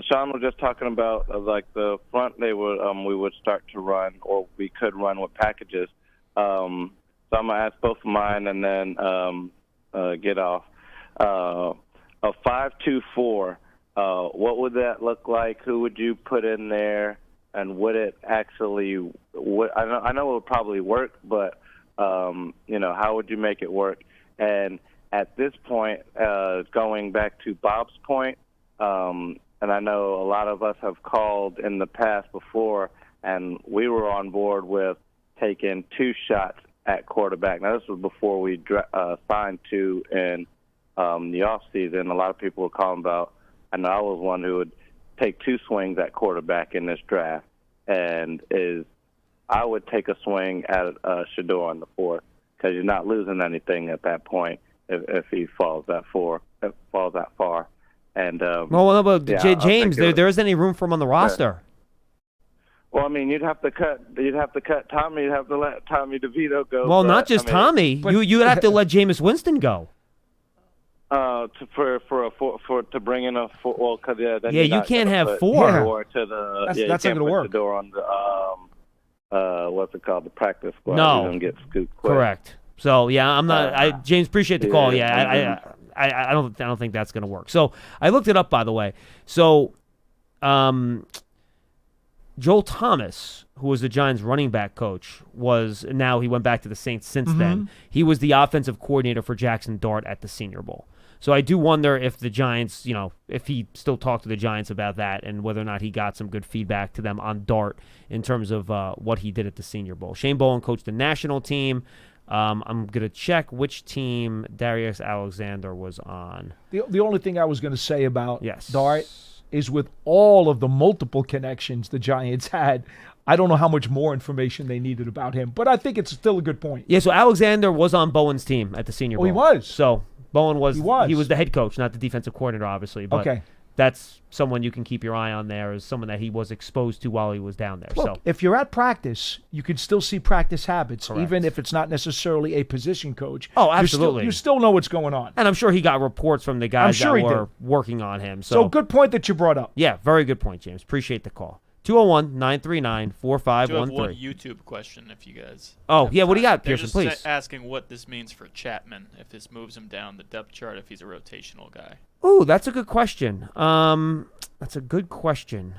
S6: Shaun was just talking about like the front we would start to run or we could run with packages. So I'm gonna ask both of mine and then get off. A 5-2-4. What would that look like? Who would you put in there? And would it actually? I know it would probably work, but how would you make it work? And at this point, going back to Bob's point, and I know a lot of us have called in the past before, and we were on board with taking 2 shots at quarterback. Now, this was before we signed 2 in the offseason. A lot of people were calling about, I know I was one who would take 2 swings at quarterback in this draft, and I would take a swing at Shedeur on the 4th because you're not losing anything at that point. If he falls that far, and
S1: James, there isn't any room for him on the roster.
S6: Well, I mean, you'd have to cut Tommy. You'd have to let Tommy DeVito go.
S1: Well, not just Tommy. You'd have to let Jameis Winston go.
S6: To bring in a 4. Well, because then
S1: you can't have 4.
S2: That's not going to work.
S6: The door on the what's it called? The practice squad.
S1: No,
S6: He's gonna get scooped quick.
S1: Correct. So yeah, I'm not. James, appreciate the call. Yeah, I don't think that's going to work. So I looked it up, by the way. So, Joel Thomas, who was the Giants' running back coach, now he went back to the Saints since then. He was the offensive coordinator for Jackson Dart at the Senior Bowl. So I do wonder if the Giants, if he still talked to the Giants about that and whether or not he got some good feedback to them on Dart in terms of what he did at the Senior Bowl. Shane Bowen coached the national team. I'm going to check which team Darius Alexander was on.
S2: The only thing I was going to say about
S1: Yes.
S2: Dart is with all of the multiple connections the Giants had, I don't know how much more information they needed about him, but I think it's still a good point.
S1: Yeah, so Alexander was on Bowen's team at the Senior Bowl.
S2: He was.
S1: So Bowen was.
S2: He was
S1: the head coach, not the defensive coordinator, obviously. But
S2: okay.
S1: That's someone you can keep your eye on there as someone that he was exposed to while he was down there.
S2: Look, if you're at practice, you can still see practice habits,
S1: Correct.
S2: even if it's not necessarily a position coach.
S1: Oh, absolutely.
S2: You still know what's going on.
S1: And I'm sure he got reports from the guys
S2: sure
S1: that
S2: he
S1: were
S2: did.
S1: working on him.
S2: So good point that you brought up.
S1: Yeah, very good point, James. Appreciate the call. 201-939-4513.
S7: I do have one YouTube question if you guys.
S1: Oh, yeah, what do you got,
S7: They're
S1: Pearson,
S7: just
S1: please?
S7: asking what this means for Chapman, if this moves him down the depth chart, if he's a rotational guy.
S1: Ooh, that's a good question. That's a good question.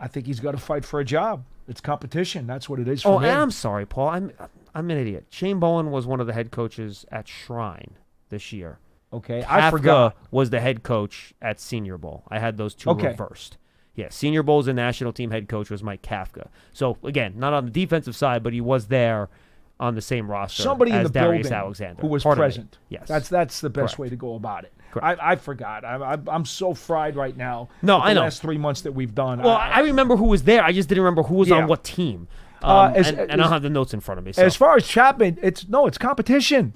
S2: I think he's got to fight for a job. It's competition. That's what it is for
S1: Oh,
S2: him.
S1: and I'm sorry, Paul. I'm an idiot. Shane Bowen was one of the head coaches at Shrine this year.
S2: Okay, I
S1: Kafka
S2: forgot.
S1: was the head coach at Senior Bowl. I had those two
S2: Okay.
S1: reversed. Yeah, Senior Bowl's the national team head coach was Mike Kafka. So, again, not on the defensive side, but he was there on the same roster
S2: Somebody
S1: as
S2: in the
S1: Darius
S2: building
S1: Alexander.
S2: who was
S1: Part of it.
S2: present.
S1: Yes.
S2: That's the best
S1: Correct.
S2: way to go about it.
S1: Correct.
S2: I forgot. I'm so fried right now.
S1: No,
S2: with
S1: I
S2: the
S1: know.
S2: last 3 months that we've done.
S1: Well, I remember who was there. I just didn't remember who was
S2: Yeah.
S1: on what team. And I don't have the notes in front of me. So.
S2: As far as Chapman, it's competition.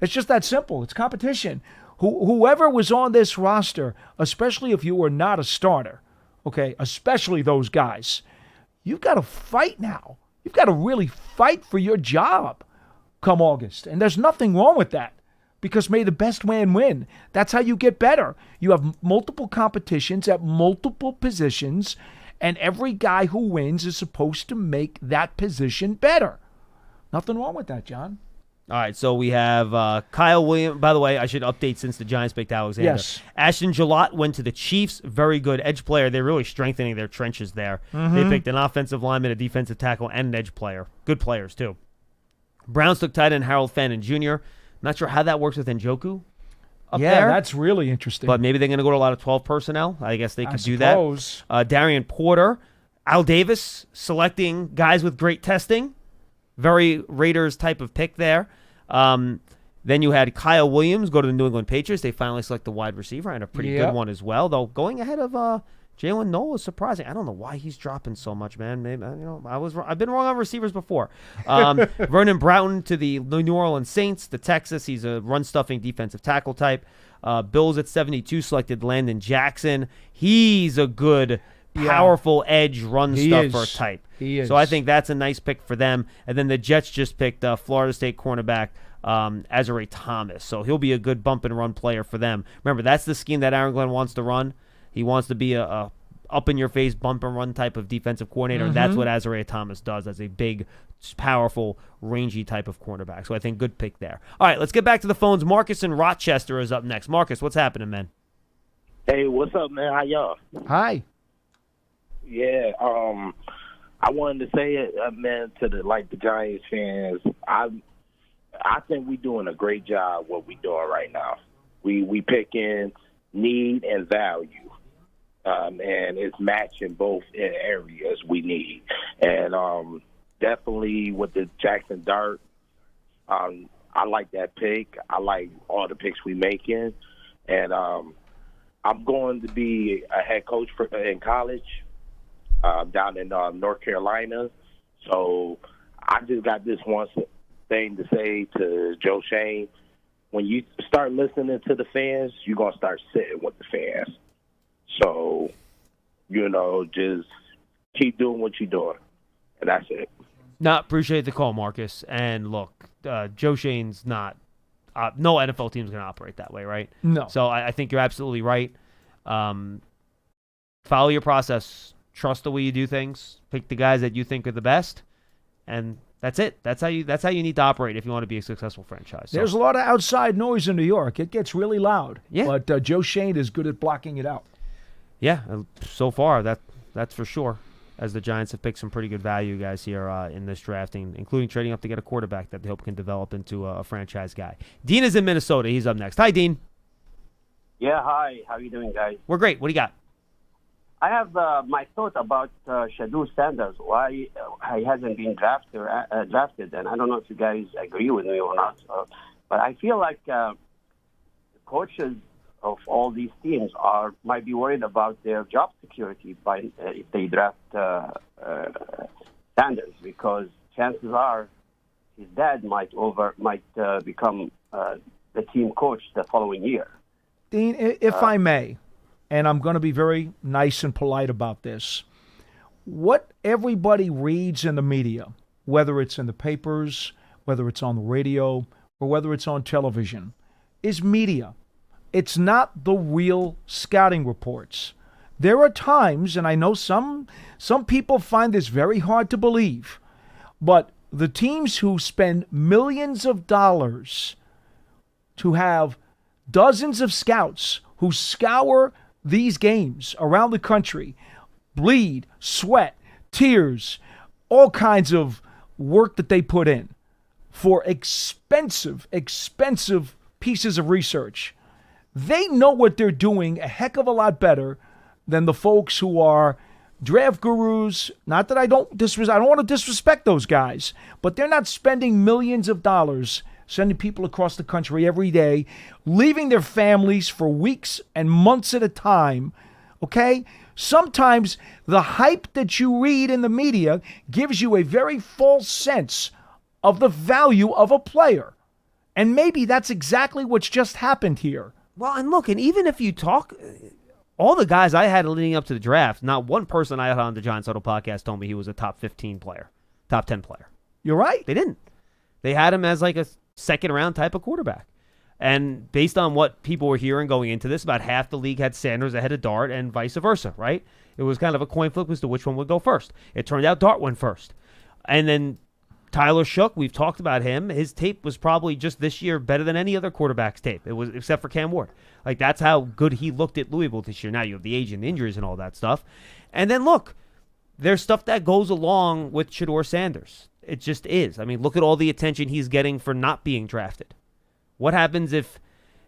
S2: It's just that simple. It's competition. Whoever was on this roster, especially if you were not a starter, okay, especially those guys, you've got to fight now. You've got to really fight for your job come August. And there's nothing wrong with that, because may the best man win. That's how you get better. You have multiple competitions at multiple positions, and every guy who wins is supposed to make that position better. Nothing wrong with that, John.
S1: All right, so we have Kyle Williams. By the way, I should update since the Giants picked Alexander.
S2: Yes.
S1: Ashton Gillott went to the Chiefs. Very good edge player. They're really strengthening their trenches there. They picked an offensive lineman, a defensive tackle, and an edge player. Good players, too. Browns took tight end Harold Fannin Jr. Not sure how that works with Njoku up
S2: Yeah,
S1: there.
S2: that's really interesting.
S1: But maybe they're going to go to a lot of 12 personnel. I guess they could do
S2: suppose.
S1: that. Darian Porter. Al Davis selecting guys with great testing. Very Raiders type of pick there. Then you had Kyle Williams go to the New England Patriots. They finally select the wide receiver, and a pretty good one as well. Though going ahead of Jalen Noel is surprising. I don't know why he's dropping so much, man. Maybe I've been wrong on receivers before. Vernon Broughton to the New Orleans Saints, the Texas. He's a run-stuffing defensive tackle type. Bills at 72 selected Landon Jackson. He's a good, powerful edge run-stuffer type.
S2: He is.
S1: So I think that's a nice pick for them. And then the Jets just picked Florida State cornerback Azare Thomas. So he'll be a good bump-and-run player for them. Remember, that's the scheme that Aaron Glenn wants to run. He wants to be a up-in-your-face, bump-and-run type of defensive coordinator. That's what Azare Thomas does as a big, powerful, rangy type of cornerback. So I think good pick there. All right, let's get back to the phones. Marcus in Rochester is up next. Marcus, what's happening, man?
S8: Hey, what's up, man? How y'all?
S2: Hi.
S8: Yeah, I wanted to say it, man, to the Giants fans. I think we're doing a great job what we're doing right now. We picking need and value, and it's matching both areas we need. And definitely with the Jackson Dart, I like that pick. I like all the picks we making, and I'm going to be a head coach in college. Down in North Carolina. So I just got this one thing to say to Joe Shane. When you start listening to the fans, you're going to start sitting with the fans. So, just keep doing what you're doing. And that's it.
S1: No, appreciate the call, Marcus. And look, Joe Shane's not no NFL team's going to operate that way, right?
S2: No.
S1: So I think you're absolutely right. Follow your process. Trust the way you do things. Pick the guys that you think are the best, and that's it. That's how you need to operate if you want to be a successful franchise. So,
S2: There's a lot of outside noise in New York. It gets really loud.
S1: Yeah.
S2: But Joe Shane is good at blocking it out.
S1: yeah, so far that's for sure. As the Giants have picked some pretty good value guys here in this drafting, including trading up to get a quarterback that they hope can develop into a franchise guy. Dean is in Minnesota. He's up next. Hi, Dean.
S9: Yeah, hi. How you doing, guys?
S1: We're great. What do you got?
S9: I have my thought about Shedeur Sanders, why he hasn't been drafted, and I don't know if you guys agree with me or not. But I feel like the coaches of all these teams might be worried about their job security if they draft Sanders, because chances are his dad might become the team coach the following year.
S2: Dean, if I may, and I'm going to be very nice and polite about this, what everybody reads in the media, whether it's in the papers, whether it's on the radio, or whether it's on television, is media. It's not the real scouting reports. There are times, and I know some people find this very hard to believe, but the teams who spend millions of dollars to have dozens of scouts who scour these games around the country, bleed, sweat, tears, all kinds of work that they put in for expensive pieces of research. They know what they're doing a heck of a lot better than the folks who are draft gurus. Not that I don't want to disrespect those guys, but they're not spending millions of dollars sending people across the country every day, leaving their families for weeks and months at a time, okay? Sometimes the hype that you read in the media gives you a very false sense of the value of a player. And maybe that's exactly what's just happened here.
S1: Well, and look, and even if you talk, all the guys I had leading up to the draft, not one person I had on the Giants Huddle podcast told me he was a top 15 player, top 10 player.
S2: You're right.
S1: They didn't. They had him as like a second-round type of quarterback. And based on what people were hearing going into this, about half the league had Sanders ahead of Dart and vice versa, right? It was kind of a coin flip as to which one would go first. It turned out Dart went first. And then Tyler Shook, we've talked about him. His tape was probably just this year better than any other quarterback's tape. It was, except for Cam Ward. Like, that's how good he looked at Louisville this year. Now you have the age and injuries and all that stuff. And then look, there's stuff that goes along with Shedeur Sanders. It just is. I mean, look at all the attention he's getting for not being drafted. What happens if,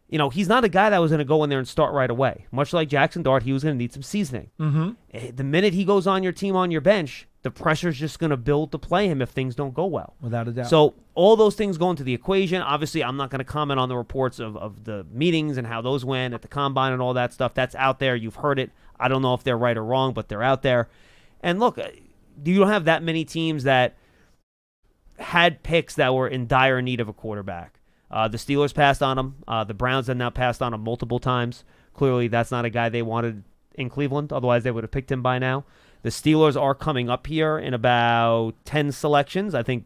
S1: he's not a guy that was going to go in there and start right away. Much like Jackson Dart, he was going to need some seasoning.
S2: Mm-hmm.
S1: The minute he goes on your team, on your bench, the pressure's just going to build to play him if things don't go well.
S2: Without a doubt.
S1: So all those things go into the equation. Obviously, I'm not going to comment on the reports of the meetings and how those went at the Combine and all that stuff. That's out there. You've heard it. I don't know if they're right or wrong, but they're out there. And look, you don't have that many teams that had picks that were in dire need of a quarterback. The Steelers passed on him. The Browns have now passed on him multiple times. Clearly, that's not a guy they wanted in Cleveland. Otherwise, they would have picked him by now. The Steelers are coming up here in about 10 selections. I think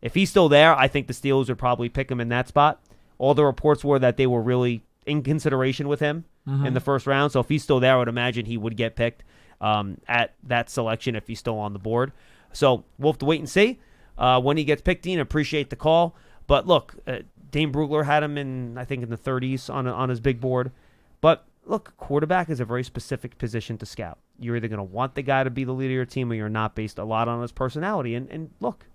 S1: if he's still there, I think the Steelers would probably pick him in that spot. All the reports were that they were really in consideration with him in the first round. So if he's still there, I would imagine he would get picked at that selection if he's still on the board. So we'll have to wait and see when he gets picked. Dean, appreciate the call. But look, Dane Brugler had him in the 30s on his big board. But look, quarterback is a very specific position to scout. You're either going to want the guy to be the leader of your team or you're not, based a lot on his personality. And look,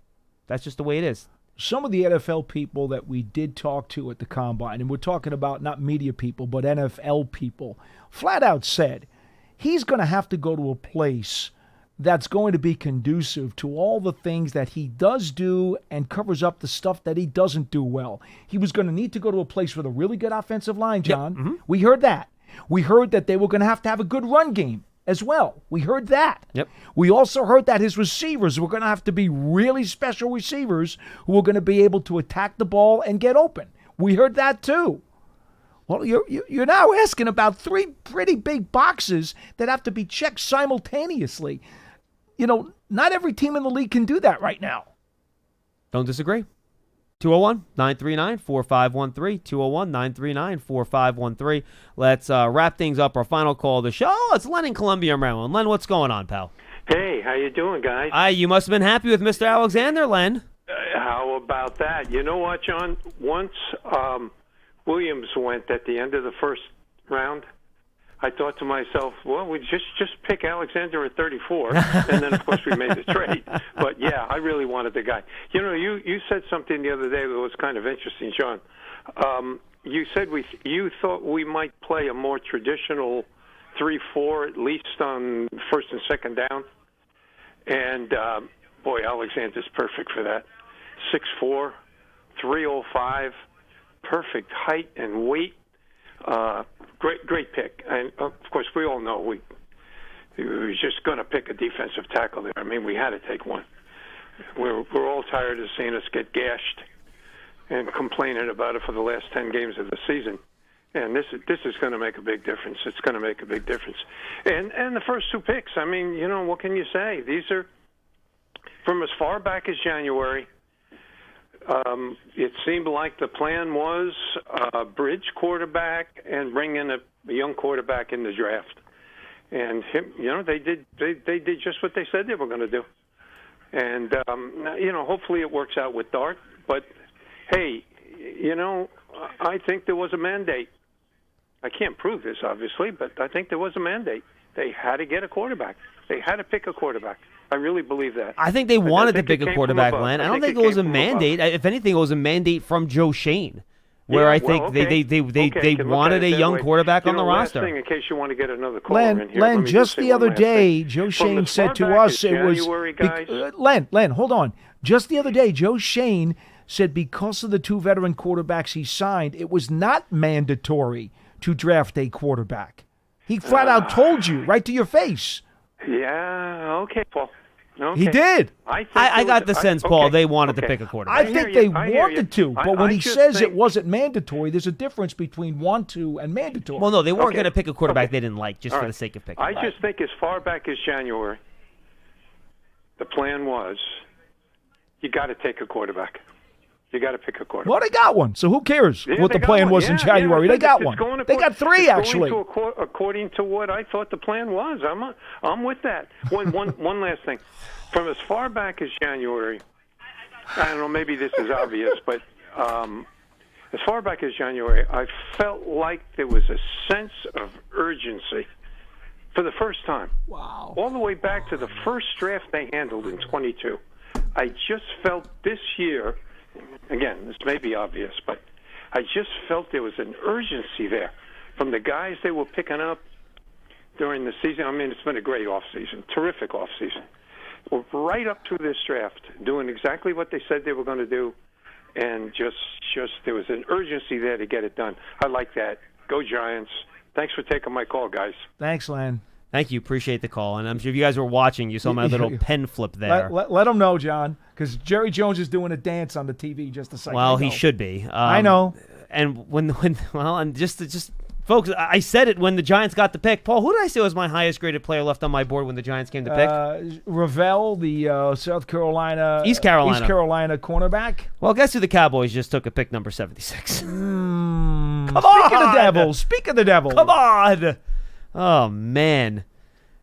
S1: that's just the way it is.
S2: Some of the NFL people that we did talk to at the Combine, and we're talking about not media people, but NFL people, flat out said he's going to have to go to a place that's going to be conducive to all the things that he does do and covers up the stuff that he doesn't do well. He was going to need to go to a place with a really good offensive line, John.
S1: Yep. Mm-hmm.
S2: We heard that. We heard that they were going to have a good run game as well. We heard that.
S1: Yep.
S2: We also heard that his receivers were going to have to be really special receivers who were going to be able to attack the ball and get open. We heard that too. Well, you're now asking about three pretty big boxes that have to be checked simultaneously. Not every team in the league can do that right now.
S1: Don't disagree. 201-939-4513. 201-939-4513. Let's wrap things up. Our final call of the show. Oh, it's Len in Columbia, Maryland. Len, what's going on, pal?
S10: Hey, how you doing, guys?
S1: You must have been happy with Mr. Alexander, Len.
S10: How about that? You know what, John? Once Williams went at the end of the first round, I thought to myself, well, we just pick Alexander at 34, and then, of course, we made the trade. But, yeah, I really wanted the guy. You said something the other day that was kind of interesting, John. You said you thought we might play a more traditional 3-4, at least on first and second down. And, boy, Alexander's perfect for that. 6'4", 305, perfect height and weight. Great pick. And, of course, we all know we were just going to pick a defensive tackle there. I mean, we had to take one. We're all tired of seeing us get gashed and complaining about it for the last 10 games of the season. And this is going to make a big difference. It's going to make a big difference. And the first two picks, I mean, what can you say? These are from as far back as January. It seemed like the plan was bridge quarterback and bring in a young quarterback in the draft. And they did just what they said they were going to do. And hopefully it works out with Dart. But hey, I think there was a mandate. I can't prove this, obviously, but I think there was a mandate. They had to get a quarterback. They had to pick a quarterback. I really believe that.
S1: I think they wanted to pick a quarterback, Len. I don't think it was a mandate. If anything, it was a mandate from Joe Shane, where I think they wanted a young quarterback on the roster.
S10: Last thing, in case you want to get another caller in here.
S2: Len, just the other day, Joe Shane said to us it was Len, hold on. Just the other day, Joe Shane said because of the two veteran quarterbacks he signed, it was not mandatory to draft a quarterback. He flat out told you right to your face.
S10: Yeah, okay, Paul. Okay.
S2: He did.
S1: I got the sense, Paul, they wanted to pick a quarterback.
S2: I think they
S10: I hear you.
S2: wanted to, but when
S10: I
S2: he
S10: just
S2: says
S10: think-
S2: it wasn't mandatory, there's a difference between want to and mandatory.
S1: Well, no, they weren't
S10: Okay.
S1: going to pick a quarterback
S10: Okay.
S1: they didn't like just
S10: All
S1: for
S10: right.
S1: the sake of picking.
S10: I just think as far back as January, the plan was you got to take a quarterback. You got to pick a quarterback.
S2: Well, they got one, so who cares
S10: Yeah,
S2: what
S10: they
S2: the
S10: got
S2: plan
S10: one.
S2: was in
S10: Yeah,
S2: January?
S10: yeah,
S2: They got
S10: it's
S2: one.
S10: going
S2: They got three,
S10: it's
S2: actually.
S10: Going to according to what I thought the plan was. I'm with that. One last thing. From as far back as January, I don't know, maybe this is obvious, but as far back as January, I felt like there was a sense of urgency for the first time.
S2: Wow.
S10: All the way back to the first draft they handled in 22. I just felt this year, again, this may be obvious, but I just felt there was an urgency there from the guys they were picking up during the season. I mean, it's been a great offseason, terrific offseason. We're right up to this draft, doing exactly what they said they were going to do, and just there was an urgency there to get it done. I like that. Go Giants. Thanks for taking my call, guys.
S2: Thanks, Len.
S1: Thank you. Appreciate the call. And I'm sure if you guys were watching, you saw my little pen flip there.
S2: Let them know, John, because Jerry Jones is doing a dance on the TV just a second
S1: Well,
S2: ago.
S1: he should be.
S2: I know.
S1: And and just folks, I said it when the Giants got the pick. Paul, who did I say was my highest graded player left on my board when the Giants came to pick?
S2: Ravel, the South Carolina,
S1: East Carolina
S2: cornerback.
S1: Well, guess who the Cowboys just took at pick number 76?
S2: Come
S1: on!
S2: Speak of the devil.
S1: Come on! Oh man,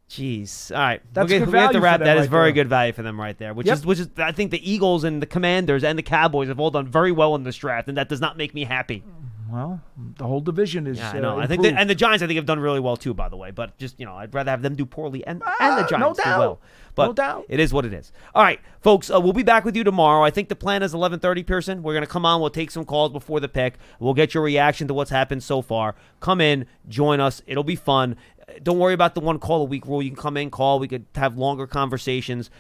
S1: jeez. All right,
S2: That's
S1: we
S2: good
S1: have
S2: value
S1: to
S2: for
S1: wrap.
S2: them
S1: That is
S2: right
S1: very
S2: there.
S1: good value for them right there. Which
S2: Yep.
S1: is I think the Eagles and the Commanders and the Cowboys have all done very well in this draft, and that does not make me happy.
S2: Well, the whole division is.
S1: Yeah, I know. I think
S2: improved.
S1: and the Giants I think have done really well too. By the way, but just I'd rather have them do poorly and the Giants do
S2: doubt.
S1: well. But
S2: No doubt.
S1: it is what it is. All right, folks, we'll be back with you tomorrow. I think the plan is 11:30. Pearson, we're gonna come on. We'll take some calls before the pick. We'll get your reaction to what's happened so far. Come in, join us. It'll be fun. Don't worry about the one call a week rule. You can come in, call. We could have longer conversations.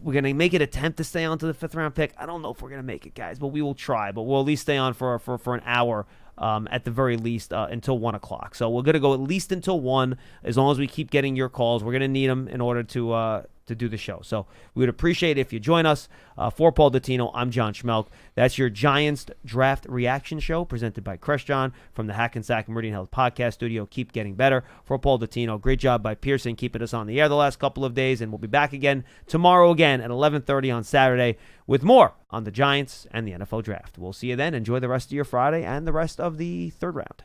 S1: We're going to make an attempt to stay on to the 5th round pick. I don't know if we're going to make it, guys, but we will try. But we'll at least stay on for an hour at the very least until 1 o'clock. So we're going to go at least until 1 as long as we keep getting your calls. We're going to need them in order to do the show. So we would appreciate it if you join us. For Paul Dottino, I'm John Schmeelk. That's your Giants Draft Reaction Show presented by Crestron from the Hackensack Meridian Health Podcast Studio. Keep getting better. For Paul Dottino, great job by Pearson keeping us on the air the last couple of days, and we'll be back again tomorrow again at 11:30 on Saturday with more on the Giants and the NFL Draft. We'll see you then. Enjoy the rest of your Friday and the rest of the 3rd round.